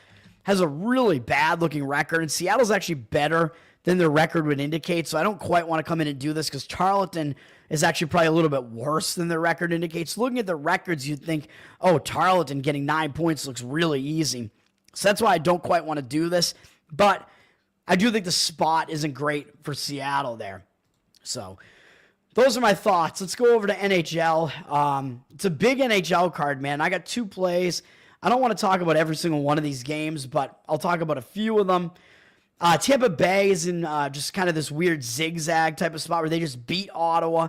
has a really bad-looking record, and Seattle's actually better than their record would indicate, so I don't quite want to come in and do this because Tarleton is actually probably a little bit worse than their record indicates. Looking at the records, you'd think, oh, Tarleton getting 9 points looks really easy. So that's why I don't quite want to do this, but I do think the spot isn't great for Seattle there. So those are my thoughts. Let's go over to NHL. It's a big NHL card, man. I got 2 plays. I don't want to talk about every single one of these games, but I'll talk about a few of them. Tampa Bay is in just kind of this weird zigzag type of spot where they just beat Ottawa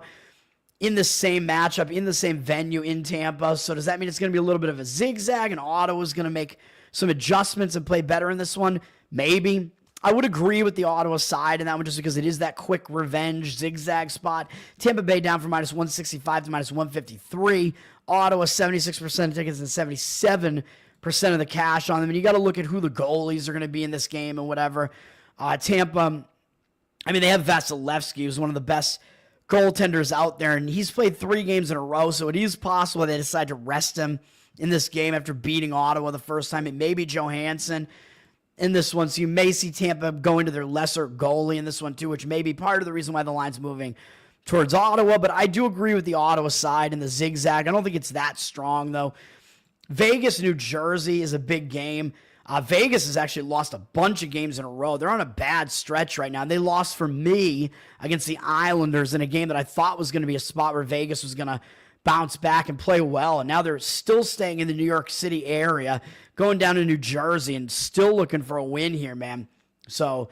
in the same matchup, in the same venue in Tampa. So does that mean it's going to be a little bit of a zigzag and Ottawa's going to make some adjustments and play better in this one? Maybe. I would agree with the Ottawa side in that one just because it is that quick revenge zigzag spot. Tampa Bay down from minus 165 to minus 153. Ottawa, 76% of tickets and 77% of the cash on them. And you got to look at who the goalies are going to be in this game and whatever. Tampa, I mean, they have Vasilevsky, who's one of the best goaltenders out there, and he's played 3 games in a row, so it is possible they decide to rest him in this game after beating Ottawa the first time. It may be Johansson in this one, so you may see Tampa going to their lesser goalie in this one too, which may be part of the reason why the line's moving towards Ottawa, but I do agree with the Ottawa side and the zigzag. I don't think it's that strong, though. Vegas, New Jersey is a big game. Vegas has actually lost a bunch of games in a row. They're on a bad stretch right now. They lost for me against the Islanders in a game that I thought was going to be a spot where Vegas was going to bounce back and play well, and now they're still staying in the New York City area, going down to New Jersey and still looking for a win here, man. So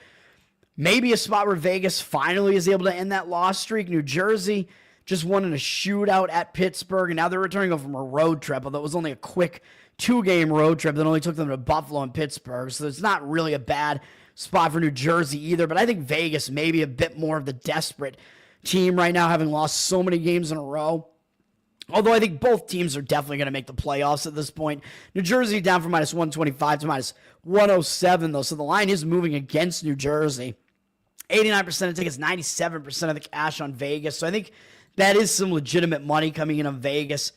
Maybe a spot where Vegas finally is able to end that loss streak. New Jersey just won in a shootout at Pittsburgh, and now they're returning from a road trip, although it was only a quick 2-game road trip that only took them to Buffalo and Pittsburgh. So it's not really a bad spot for New Jersey either, but I think Vegas may be a bit more of the desperate team right now, having lost so many games in a row. Although I think both teams are definitely going to make the playoffs at this point. New Jersey down from minus 125 to minus 107, though, so the line is moving against New Jersey. 89% of tickets, 97% of the cash on Vegas. So I think that is some legitimate money coming in on Vegas.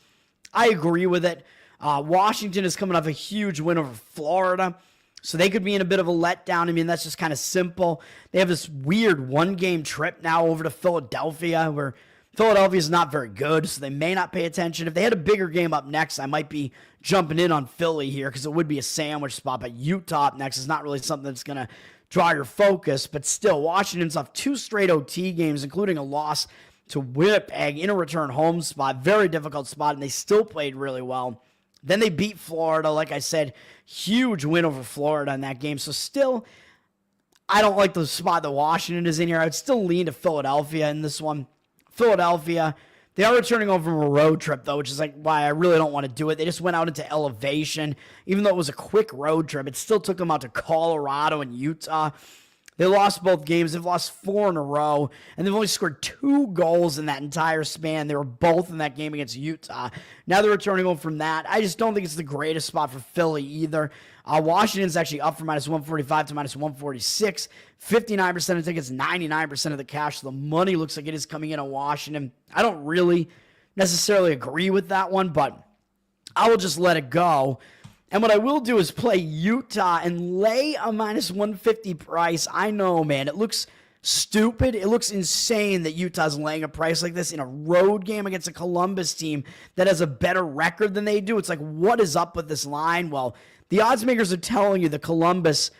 I agree with it. Washington is coming off a huge win over Florida, so they could be in a bit of a letdown. I mean, that's just kind of simple. They have this weird one-game trip now over to Philadelphia, where Philadelphia is not very good, so they may not pay attention. If they had a bigger game up next, I might be jumping in on Philly here because it would be a sandwich spot, but Utah up next is not really something that's going to draw your focus. But still, Washington's off 2 straight OT games, including a loss to Winnipeg in a return home spot. Very difficult spot, and they still played really well. Then they beat Florida. Like I said, huge win over Florida in that game. So still, I don't like the spot that Washington is in here. I would still lean to Philadelphia in this one. Philadelphia, they are returning home from a road trip, though, which is like why I really don't want to do it. They just went out into elevation. Even though it was a quick road trip, it still took them out to Colorado and Utah. They lost both games. They've lost 4 in a row, and they've only scored 2 goals in that entire span. They were both in that game against Utah. Now they're returning home from that. I just don't think it's the greatest spot for Philly either. Washington's actually up from minus 145 to minus 146. 59% of tickets, 99% of the cash. So the money looks like it is coming in on Washington. I don't really necessarily agree with that one, but I will just let it go. And what I will do is play Utah and lay a minus 150 price. I know, man, it looks stupid. It looks insane that Utah's laying a price like this in a road game against a Columbus team that has a better record than they do. It's like, what is up with this line? Well, the odds makers are telling you that Columbus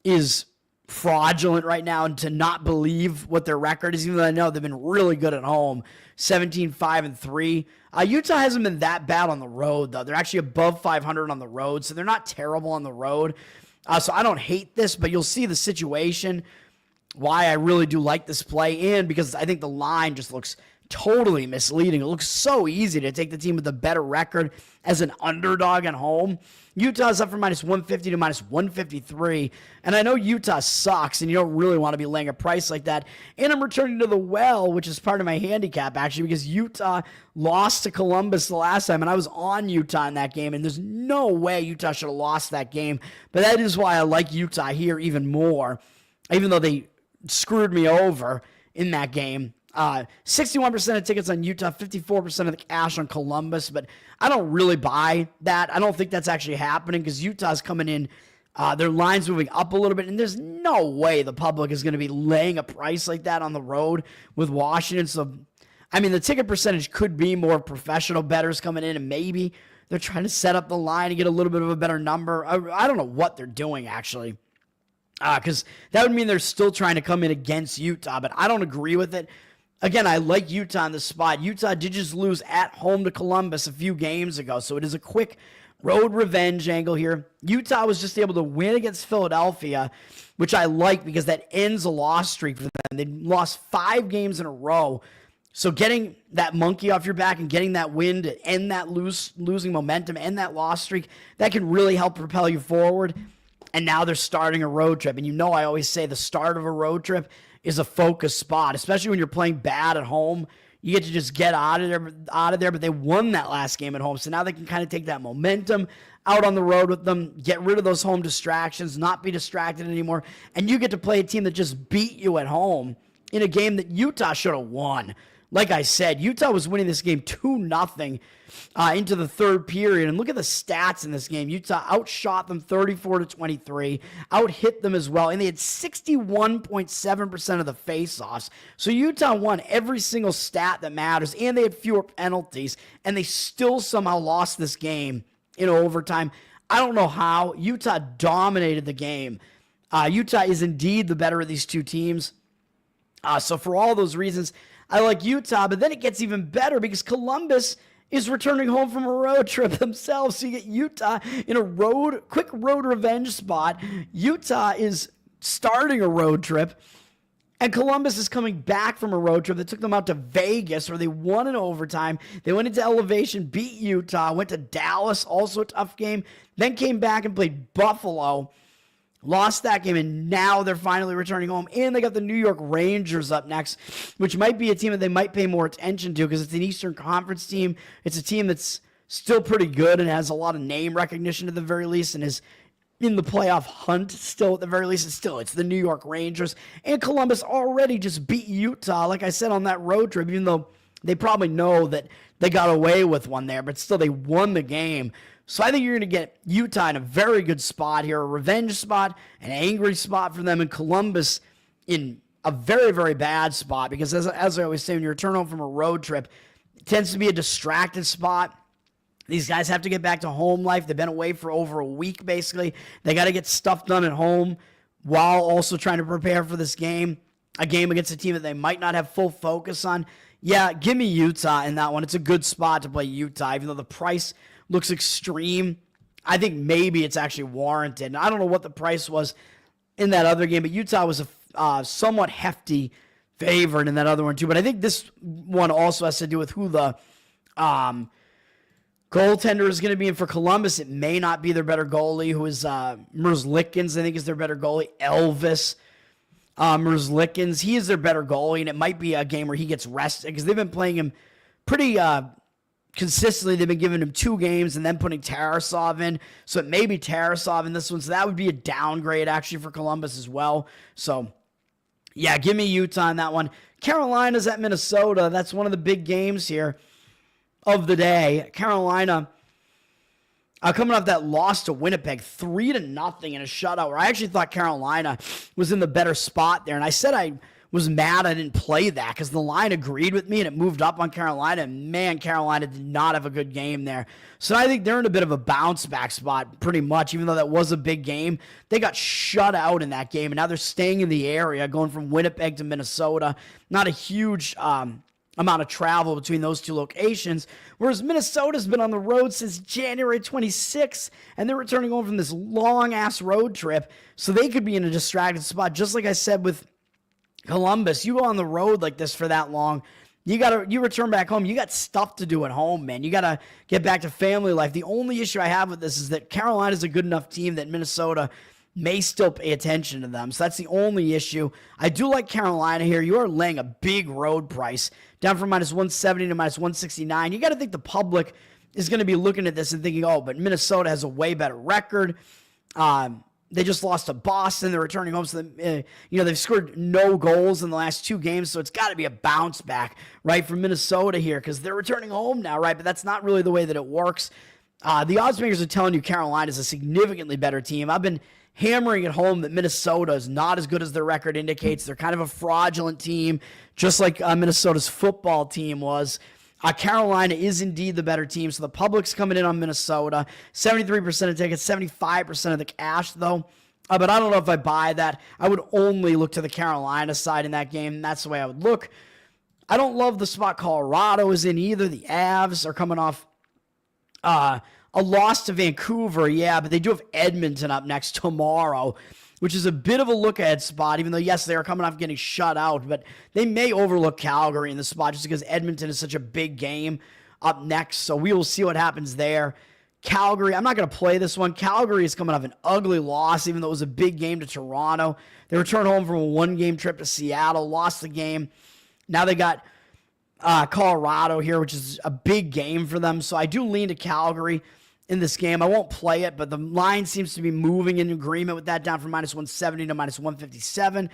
is fraudulent right now and to not believe what their record is, even though I know they've been really good at home, 17-5-3. Utah hasn't been that bad on the road, though. They're actually above 500 on the road, so they're not terrible on the road. So I don't hate this, but you'll see the situation, why I really do like this play, and because I think the line just looks totally misleading. It looks so easy to take the team with a better record as an underdog at home. Utah's up from minus 150 to minus 153. And I know Utah sucks, and you don't really want to be laying a price like that. And I'm returning to the well, which is part of my handicap, actually, because Utah lost to Columbus the last time, and I was on Utah in that game, and there's no way Utah should have lost that game. But that is why I like Utah here even more, even though they screwed me over in that game. 61% of tickets on Utah, 54% of the cash on Columbus, but I don't really buy that. I don't think that's actually happening because Utah's coming in, their line's moving up a little bit, and there's no way the public is going to be laying a price like that on the road with Washington. So, I mean, the ticket percentage could be more professional bettors coming in, and maybe they're trying to set up the line and get a little bit of a better number. I don't know what they're doing, actually, because that would mean they're still trying to come in against Utah, but I don't agree with it. Again, I like Utah in this spot. Utah did just lose at home to Columbus a few games ago, so it is a quick road revenge angle here. Utah was just able to win against Philadelphia, which I like because that ends a loss streak for them. They lost 5 games in a row. So getting that monkey off your back and getting that win to end that losing momentum, end that loss streak, that can really help propel you forward. And now they're starting a road trip. And you know I always say the start of a road trip is a focus spot, especially when you're playing bad at home. You get to just get out of there, but they won that last game at home, so now they can kind of take that momentum out on the road with them, get rid of those home distractions, not be distracted anymore, and you get to play a team that just beat you at home in a game that Utah should have won. Like I said, Utah was winning this game 2-0 into the third period. And look at the stats in this game. Utah outshot them 34-23, out-hit them as well. And they had 61.7% of the faceoffs. So Utah won every single stat that matters. And they had fewer penalties. And they still somehow lost this game in overtime. I don't know how. Utah dominated the game. Utah is indeed the better of these two teams. So for all those reasons, I like Utah, but then it gets even better because Columbus is returning home from a road trip themselves. So you get Utah in a quick road revenge spot. Utah is starting a road trip. And Columbus is coming back from a road trip that took them out to Vegas, where they won in overtime. They went into elevation, beat Utah, went to Dallas, also a tough game, then came back and played Buffalo, lost that game, and now they're finally returning home. And they got the New York Rangers up next, which might be a team that they might pay more attention to because it's an Eastern Conference team. It's a team that's still pretty good and has a lot of name recognition at the very least and is in the playoff hunt still at the very least. It's the New York Rangers. And Columbus already just beat Utah, like I said, on that road trip, even though they probably know that they got away with one there, but still they won the game. So I think you're going to get Utah in a very good spot here, a revenge spot, an angry spot for them, and Columbus in a very, very bad spot because, as I always say, when you return home from a road trip, it tends to be a distracted spot. These guys have to get back to home life. They've been away for over a week, basically. They got to get stuff done at home while also trying to prepare for this game, a game against a team that they might not have full focus on. Yeah, give me Utah in that one. It's a good spot to play Utah, even though the price looks extreme. I think maybe it's actually warranted. And I don't know what the price was in that other game, but Utah was a somewhat hefty favorite in that other one too. But I think this one also has to do with who the goaltender is going to be in for Columbus. It may not be their better goalie, who is Merzlikins, I think is their better goalie. Elvis Merzlikins, he is their better goalie, and it might be a game where he gets rested because they've been playing him pretty consistently. They've been giving him 2 games and then putting Tarasov in, so it may be Tarasov in this one, so that would be a downgrade actually for Columbus as well. So yeah, give me Utah in that one. Carolina's at Minnesota. That's one of the big games here of the day. Carolina coming off that loss to Winnipeg 3-0 in a shutout, where I actually thought Carolina was in the better spot there. And I said I was mad I didn't play that because the line agreed with me and it moved up on Carolina. And man, Carolina did not have a good game there. So I think they're in a bit of a bounce back spot pretty much, even though that was a big game. They got shut out in that game, and now they're staying in the area, going from Winnipeg to Minnesota. Not a huge amount of travel between those two locations, whereas Minnesota's been on the road since January 26th, and they're returning home from this long-ass road trip, so they could be in a distracted spot. Just like I said with Columbus, you go on the road like this for that long, you return back home, you got stuff to do at home, man. You got to get back to family life. The only issue I have with this is that Carolina's a good enough team that Minnesota may still pay attention to them. So that's the only issue. I do like Carolina here. You are laying a big road price down from -170 to -169. You got to think the public is going to be looking at this and thinking, oh, but Minnesota has a way better record. They just lost to Boston. They're returning home. So they've scored no goals in the last 2 games. So it's got to be a bounce back, right, from Minnesota here because they're returning home now, right? But that's not really the way that it works. The odds makers are telling you Carolina is a significantly better team. I've been hammering at home that Minnesota is not as good as their record indicates. They're kind of a fraudulent team, just like Minnesota's football team was. Carolina is indeed the better team, so the public's coming in on Minnesota. 73% of tickets, 75% of the cash, though. But I don't know if I buy that. I would only look to the Carolina side in that game, and that's the way I would look. I don't love the spot Colorado is in either. The Avs are coming off a loss to Vancouver, yeah, but they do have Edmonton up next tomorrow, which is a bit of a look-ahead spot, even though, yes, they are coming off getting shut out, but they may overlook Calgary in the spot just because Edmonton is such a big game up next, so we will see what happens there. Calgary, I'm not going to play this one. Calgary is coming off an ugly loss, even though it was a big game to Toronto. They returned home from a 1-game trip to Seattle, lost the game. Now they got Colorado here, which is a big game for them, so I do lean to Calgary in this game. I won't play it, but the line seems to be moving in agreement with that, down from -170 to -157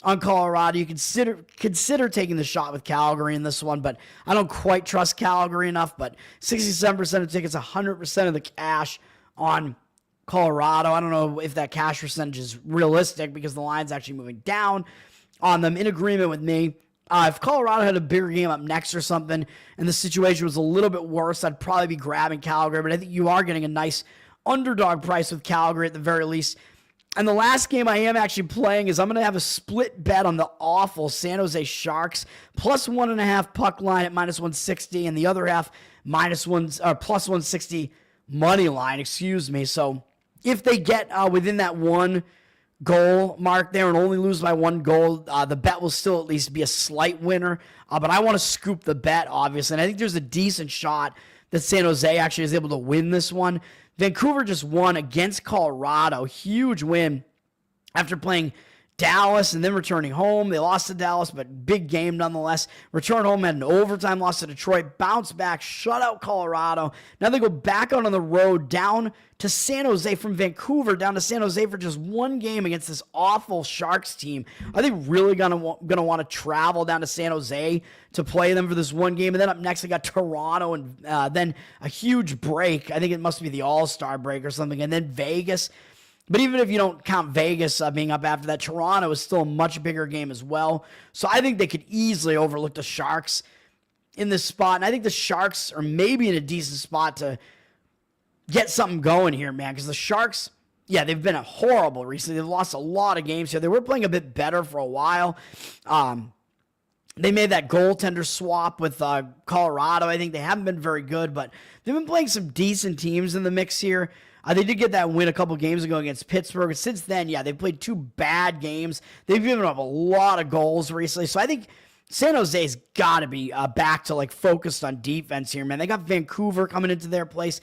on Colorado. You consider taking the shot with Calgary in this one, but I don't quite trust Calgary enough. But 67% of tickets, 100% of the cash on Colorado. I don't know if that cash percentage is realistic because the line's actually moving down on them. In agreement with me. If Colorado had a bigger game up next or something and the situation was a little bit worse, I'd probably be grabbing Calgary. But I think you are getting a nice underdog price with Calgary at the very least. And the last game I am actually playing is I'm going to have a split bet on the awful San Jose Sharks. +1.5 puck line at -160 and the other half +160 money line, excuse me. So if they get within that 1 goal mark there and only lose by 1 goal, the bet will still at least be a slight winner. But I want to scoop the bet, obviously. And I think there's a decent shot that San Jose actually is able to win this one. Vancouver just won against Colorado. Huge win after playing Dallas and then returning home. They lost to Dallas, but big game nonetheless. Return home, had an overtime loss to Detroit, bounce back, shut out Colorado. Now they go back out on the road down to San Jose from Vancouver, down to San Jose for just 1 game against this awful Sharks team. Are they really gonna want to travel down to San Jose to play them for this 1 game? And then up next, they got Toronto and then a huge break. I think it must be the All-Star break or something. And then Vegas. But even if you don't count Vegas being up after that, Toronto is still a much bigger game as well. So I think they could easily overlook the Sharks in this spot. And I think the Sharks are maybe in a decent spot to get something going here, man. Because the Sharks, yeah, they've been horrible recently. They've lost a lot of games here. They were playing a bit better for a while. They made that goaltender swap with Colorado. I think they haven't been very good, but they've been playing some decent teams in the mix here. They did get that win a couple games ago against Pittsburgh. Since then, yeah, they've played 2 bad games. They've given up a lot of goals recently. So I think San Jose's got to be back to focused on defense here, man. They got Vancouver coming into their place.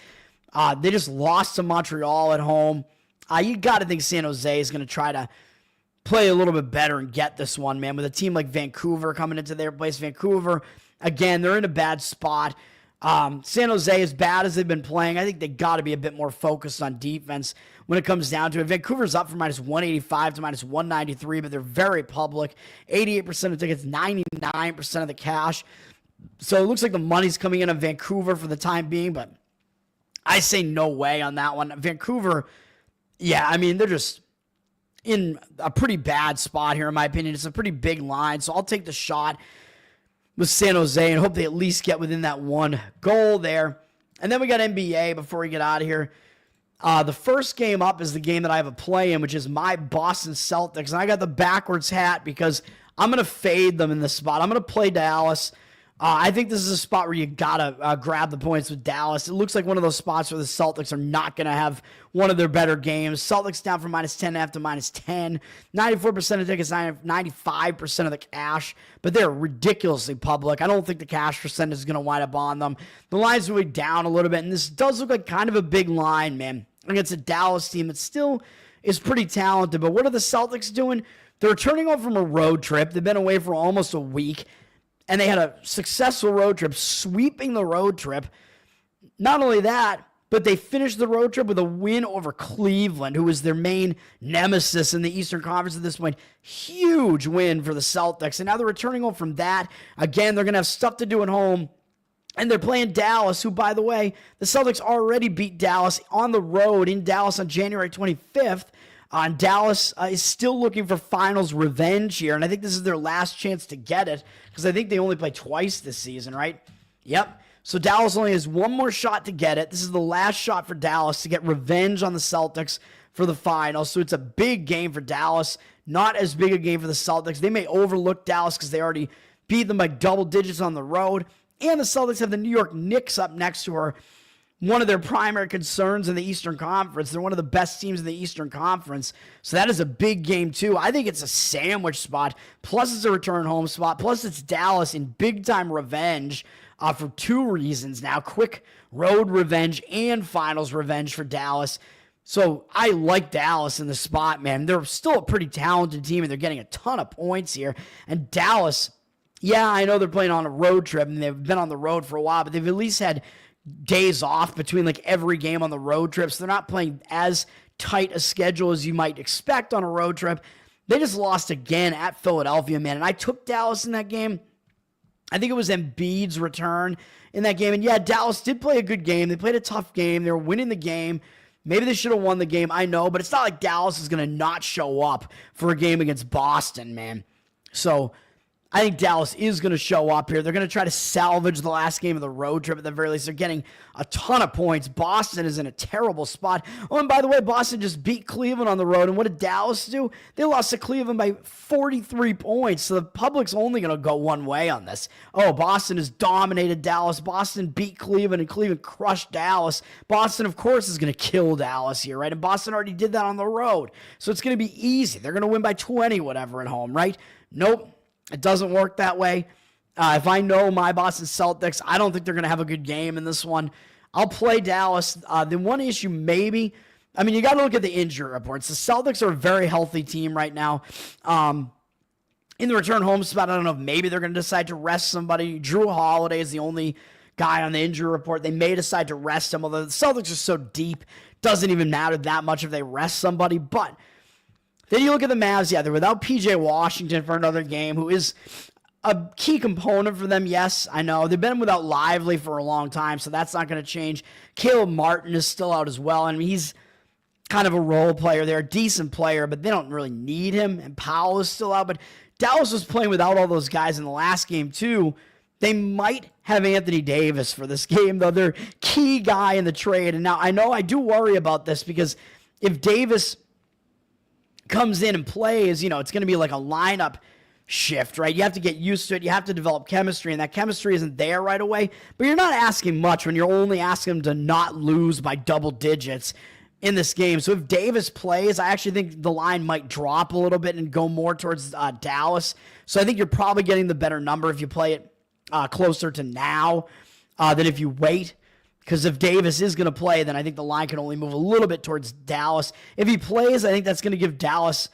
They just lost to Montreal at home. You got to think San Jose is going to try to play a little bit better and get this one, man. With a team like Vancouver coming into their place. Vancouver, again, they're in a bad spot. San Jose, as bad as they've been playing, I think they got to be a bit more focused on defense when it comes down to it. Vancouver's up from -185 to -193, but they're very public. 88% of tickets, 99% of the cash. So it looks like the money's coming in on Vancouver for the time being, but I say no way on that one. Vancouver, yeah, I mean, they're just in a pretty bad spot here, in my opinion. It's a pretty big line, so I'll take the shot with San Jose and hope they at least get within that 1 goal there. And then we got NBA before we get out of here. The first game up is the game that I have a play in, which is my Boston Celtics. And I got the backwards hat because I'm going to fade them in this spot. I'm going to play Dallas. I think this is a spot where you got to grab the points with Dallas. It looks like one of those spots where the Celtics are not going to have one of their better games. Celtics down from -10.5 to -10. 94% of tickets, 95% of the cash. But they're ridiculously public. I don't think the cash percentage is going to wind up on them. The line's moving down a little bit. And this does look like kind of a big line, man, against a Dallas team that still is pretty talented. But what are the Celtics doing? They're returning home from a road trip. They've been away for almost a week. And they had a successful road trip, sweeping the road trip. Not only that, but they finished the road trip with a win over Cleveland, who was their main nemesis in the Eastern Conference at this point. Huge win for the Celtics. And now they're returning home from that. Again, they're going to have stuff to do at home. And they're playing Dallas, who, by the way, the Celtics already beat Dallas on the road in Dallas on January 25th. Dallas is still looking for finals revenge here, and I think this is their last chance to get it because I think they only play twice this season, right? Yep. So Dallas only has 1 more shot to get it. This is the last shot for Dallas to get revenge on the Celtics for the finals. So it's a big game for Dallas, not as big a game for the Celtics. They may overlook Dallas because they already beat them by double digits on the road, and the Celtics have the New York Knicks up next to her. One of their primary concerns in the Eastern Conference. They're one of the best teams in the Eastern Conference. So that is a big game, too. I think it's a sandwich spot. Plus, it's a return home spot. Plus, it's Dallas in big-time revenge for 2 reasons now. Quick road revenge and finals revenge for Dallas. So I like Dallas in the spot, man. They're still a pretty talented team, and they're getting a ton of points here. And Dallas, yeah, I know they're playing on a road trip, and they've been on the road for a while, but they've at least had days off between every game on the road trip, so they're not playing as tight a schedule as you might expect on a road trip. They just lost again at Philadelphia, man, and I took Dallas in that game. I think it was Embiid's return in that game, and yeah, Dallas did play a good game. They played a tough game. They were winning the game. Maybe they should have won the game, I know, but it's not like Dallas is going to not show up for a game against Boston, man. So I think Dallas is going to show up here. They're going to try to salvage the last game of the road trip at the very least. They're getting a ton of points. Boston is in a terrible spot. Oh, and by the way, Boston just beat Cleveland on the road. And what did Dallas do? They lost to Cleveland by 43 points. So the public's only going to go one way on this. Oh, Boston has dominated Dallas. Boston beat Cleveland, and Cleveland crushed Dallas. Boston, of course, is going to kill Dallas here, right? And Boston already did that on the road. So it's going to be easy. They're going to win by 20, whatever, at home, right? Nope. It doesn't work that way. If I know my Boston Celtics, I don't think they're going to have a good game in this one. I'll play Dallas. The one issue maybe, you got to look at the injury reports. The Celtics are a very healthy team right now. In the return home spot, I don't know if maybe they're going to decide to rest somebody. Drew Holiday is the only guy on the injury report. They may decide to rest him, although the Celtics are so deep, doesn't even matter that much if they rest somebody. But then you look at the Mavs, they're without P.J. Washington for another game, who is a key component for them. Yes, I know. They've been without Lively for a long time, so that's not going to change. Caleb Martin is still out as well. He's kind of a role player. They're a decent player, but they don't really need him. And Powell is still out. But Dallas was playing without all those guys in the last game, too. They might have Anthony Davis for this game, though. They're key guy in the trade. And now I know I do worry about this because if Davis comes in and plays, it's going to be like a lineup shift, right? You have to get used to it. You have to develop chemistry, and that chemistry isn't there right away. But you're not asking much when you're only asking them to not lose by double digits in this game. So if Davis plays, I actually think the line might drop a little bit and go more towards Dallas. So I think you're probably getting the better number if you play it closer to now than if you wait. Because if Davis is going to play, then I think the line can only move a little bit towards Dallas. If he plays, I think that's going to give Dallas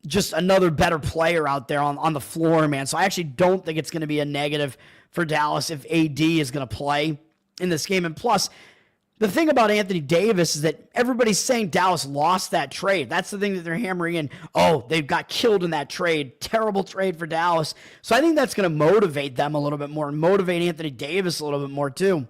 just another better player out there on the floor, man. So I actually don't think it's going to be a negative for Dallas if AD is going to play in this game. And plus, the thing about Anthony Davis is that everybody's saying Dallas lost that trade. That's the thing that they're hammering in. Oh, they got killed in that trade. Terrible trade for Dallas. So I think that's going to motivate them a little bit more and motivate Anthony Davis a little bit more too.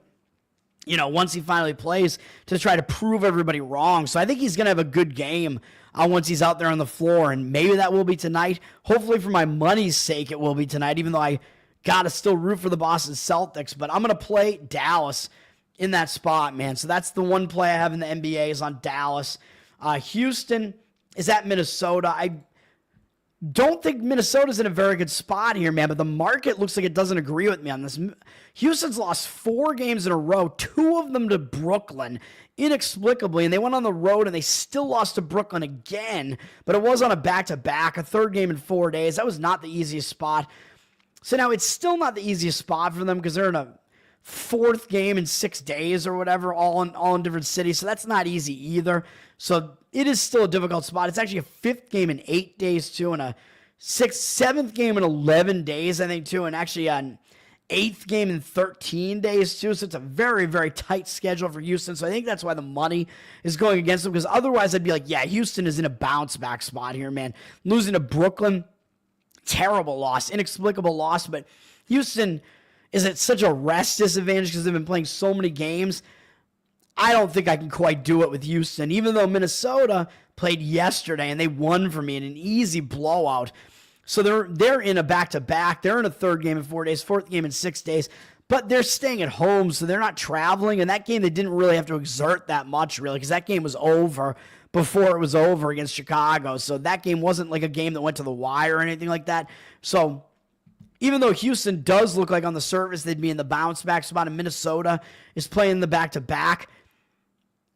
Once he finally plays, to try to prove everybody wrong. So I think he's going to have a good game once he's out there on the floor, and maybe that will be tonight. Hopefully for my money's sake, it will be tonight, even though I got to still root for the Boston Celtics. But I'm going to play Dallas in that spot, man. So that's the one play I have in the NBA is on Dallas. Houston is at Minnesota. I don't think Minnesota's in a very good spot here, man, but the market looks like it doesn't agree with me on this. Houston's lost 4 games in a row, 2 of them to Brooklyn, inexplicably, and they went on the road and they still lost to Brooklyn again, but it was on a back-to-back, a 3rd game in 4 days. That was not the easiest spot. So now it's still not the easiest spot for them because they're in a 4th game in 6 days or whatever, all in different cities, so that's not easy either. So it is still a difficult spot. It's actually a 5th game in 8 days, too, and a 7th game in 11 days, I think, too, and actually an 8th game in 13 days, too. So it's a very, very tight schedule for Houston. So I think that's why the money is going against them, because otherwise I'd be like, yeah, Houston is in a bounce-back spot here, man. Losing to Brooklyn, terrible loss, inexplicable loss, but Houston is at such a rest disadvantage because they've been playing so many games. I don't think I can quite do it with Houston, even though Minnesota played yesterday and they won for me in an easy blowout. So they're in a back-to-back. They're in a 3rd game in 4 days, 4th game in 6 days, but they're staying at home, so they're not traveling. And that game, they didn't really have to exert that much, really, because that game was over before it was over against Chicago. So that game wasn't like a game that went to the wire or anything like that. So even though Houston does look like on the surface they'd be in the bounce-back spot, and Minnesota is playing the back-to-back,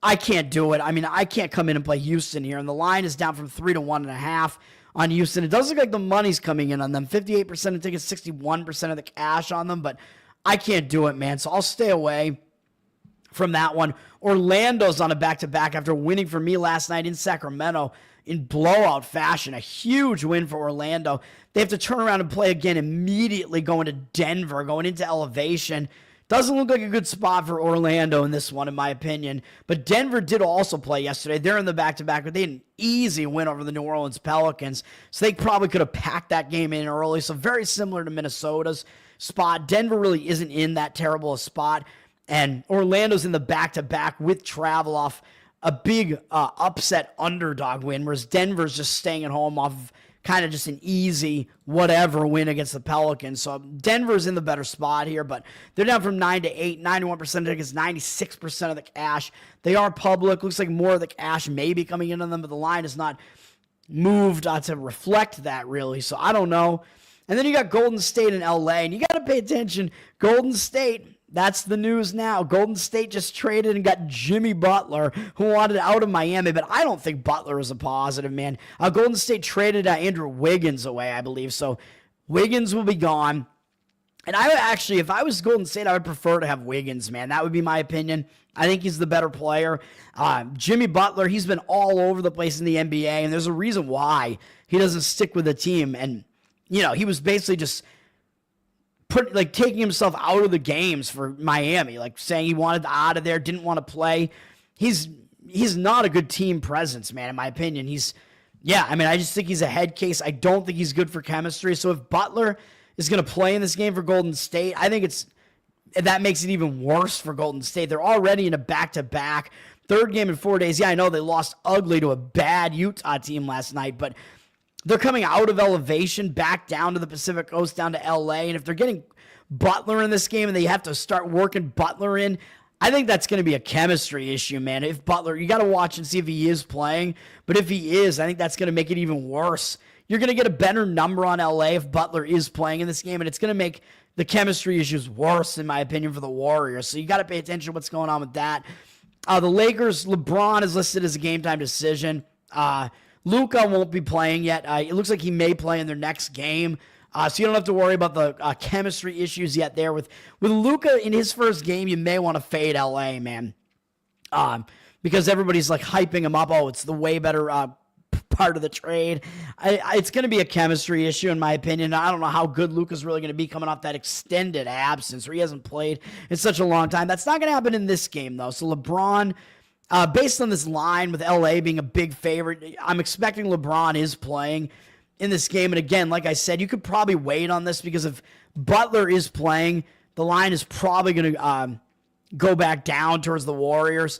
I can't do it. I can't come in and play Houston here. And the line is down from 3 to 1.5 on Houston. It does look like the money's coming in on them. 58% of tickets, 61% of the cash on them. But I can't do it, man. So I'll stay away from that one. Orlando's on a back-to-back after winning for me last night in Sacramento in blowout fashion. A huge win for Orlando. They have to turn around and play again immediately going to Denver, going into elevation. Doesn't look like a good spot for Orlando in this one, in my opinion. But Denver did also play yesterday. They're in the back-to-back, but they had an easy win over the New Orleans Pelicans. So they probably could have packed that game in early. So very similar to Minnesota's spot. Denver really isn't in that terrible a spot. And Orlando's in the back-to-back with travel off a big upset underdog win, whereas Denver's just staying at home off of kind of just an easy whatever win against the Pelicans. So Denver's in the better spot here, but they're down from 9 to 8, 91% against 96% of the cash. They are public. Looks like more of the cash may be coming into them, but the line is not moved to reflect that really. So I don't know. And then you got Golden State and LA, and you got to pay attention. Golden State, that's the news now. Golden State just traded and got Jimmy Butler, who wanted out of Miami, but I don't think Butler is a positive, man. Golden State traded Andrew Wiggins away, I believe, so Wiggins will be gone. And I would actually, if I was Golden State, I would prefer to have Wiggins, man. That would be my opinion. I think he's the better player. Jimmy Butler, he's been all over the place in the NBA, and there's a reason why he doesn't stick with the team. And he was basically just taking himself out of the games for Miami, saying he wanted out of there, didn't want to play. He's not a good team presence, man, in my opinion. I just think he's a head case. I don't think he's good for chemistry. So if Butler is going to play in this game for Golden State, I think that makes it even worse for Golden State. They're already in a back-to-back, third game in 4 days. Yeah, I know they lost ugly to a bad Utah team last night, but they're coming out of elevation, back down to the Pacific Coast, down to LA. And if they're getting Butler in this game and they have to start working Butler in, I think that's going to be a chemistry issue, man. If Butler, you got to watch and see if he is playing. But if he is, I think that's going to make it even worse. You're going to get a better number on LA if Butler is playing in this game, and it's going to make the chemistry issues worse, in my opinion, for the Warriors. So you got to pay attention to what's going on with that. The Lakers, LeBron is listed as a game-time decision. Luka won't be playing yet. It looks like he may play in their next game. So you don't have to worry about the chemistry issues yet there. With Luka in his first game, you may want to fade LA, man. Because everybody's hyping him up. Oh, it's the way better part of the trade. It's going to be a chemistry issue, in my opinion. I don't know how good Luka's really going to be coming off that extended absence where he hasn't played in such a long time. That's not going to happen in this game, though. So LeBron, based on this line with LA being a big favorite, I'm expecting LeBron is playing in this game. And again, like I said, you could probably wait on this because if Butler is playing, the line is probably going to go back down towards the Warriors.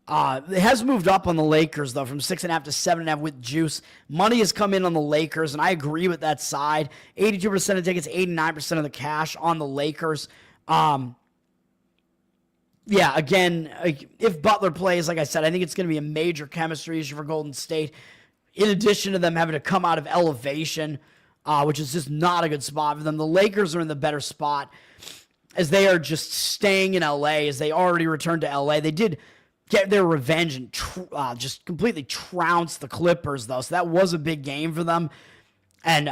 It has moved up on the Lakers, though, from 6.5 to 7.5 with juice. Money has come in on the Lakers, and I agree with that side. 82% of tickets, 89% of the cash on the Lakers. Again, if Butler plays, like I said, I think it's going to be a major chemistry issue for Golden State. In addition to them having to come out of elevation, which is just not a good spot for them. The Lakers are in the better spot as they are just staying in LA, as they already returned to LA. They did get their revenge and just completely trounced the Clippers, though. So that was a big game for them. And,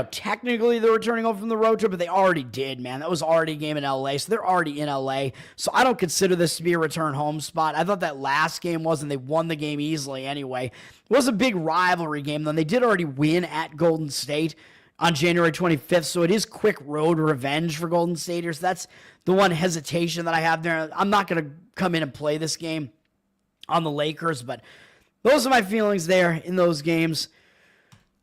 technically they're returning over from the road trip, but they already did, man. That was already a game in LA, so they're already in LA. So I don't consider this to be a return home spot. I thought that last game was, and they won the game easily anyway. It was a big rivalry game, though. They did already win at Golden State on January 25th, so it is quick road revenge for Golden Staters. That's the one hesitation that I have there. I'm not going to come in and play this game on the Lakers, but those are my feelings there in those games.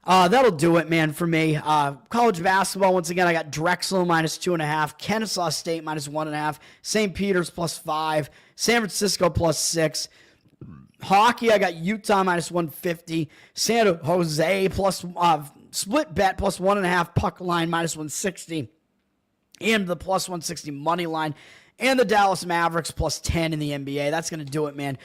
That'll do it, man, for me. College basketball, once again, I got Drexel -2.5, Kennesaw State -1.5, St. Peter's +5, San Francisco +6. Hockey, I got Utah -150, San Jose split bet +1.5, puck line -160, and the +160 money line, and the Dallas Mavericks +10 in the NBA. That's going to do it, man.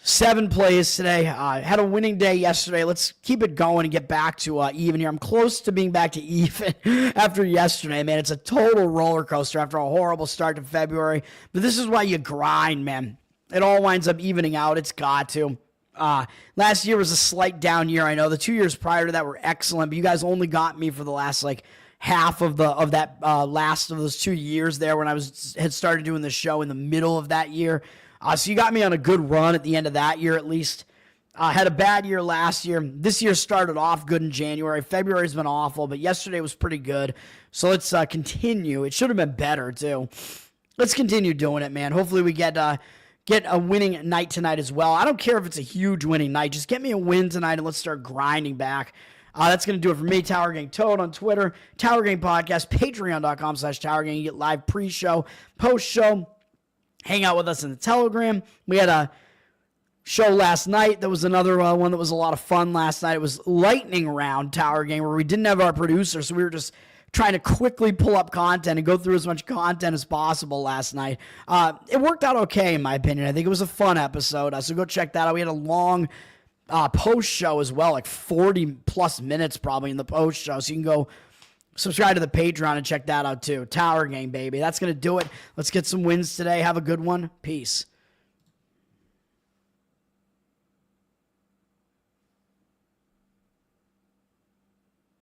7 plays today. Had a winning day yesterday. Let's keep it going and get back to even here. I'm close to being back to even after yesterday, man. It's a total roller coaster after a horrible start to February. But this is why you grind, man. It all winds up evening out. It's got to. Last year was a slight down year. I know the 2 years prior to that were excellent, but you guys only got me for the last half of that last of those 2 years there when I had started doing the show in the middle of that year. So you got me on a good run at the end of that year, at least. Had a bad year last year. This year started off good in January. February's been awful, but yesterday was pretty good. So let's continue. It should have been better, too. Let's continue doing it, man. Hopefully we get a winning night tonight as well. I don't care if it's a huge winning night. Just get me a win tonight and let's start grinding back. That's going to do it for me, Tower Gang Toad on Twitter, Tower Gang Podcast, patreon.com/Tower Gang. You get live pre-show, post-show. Hang out with us in the Telegram. We had show last night. There was another one that was a lot of fun last night. It was lightning round Tower Game, where we didn't have our producer, so we were just trying to quickly pull up content and go through as much content as possible last night. It worked out okay, in my opinion. I think it was a fun episode, so go check that out. We had a long post show as well, like 40 plus minutes probably in the post show, so you can go subscribe to the Patreon and check that out too. Tower Game, baby. That's going to do it. Let's get some wins today. Have a good one. Peace.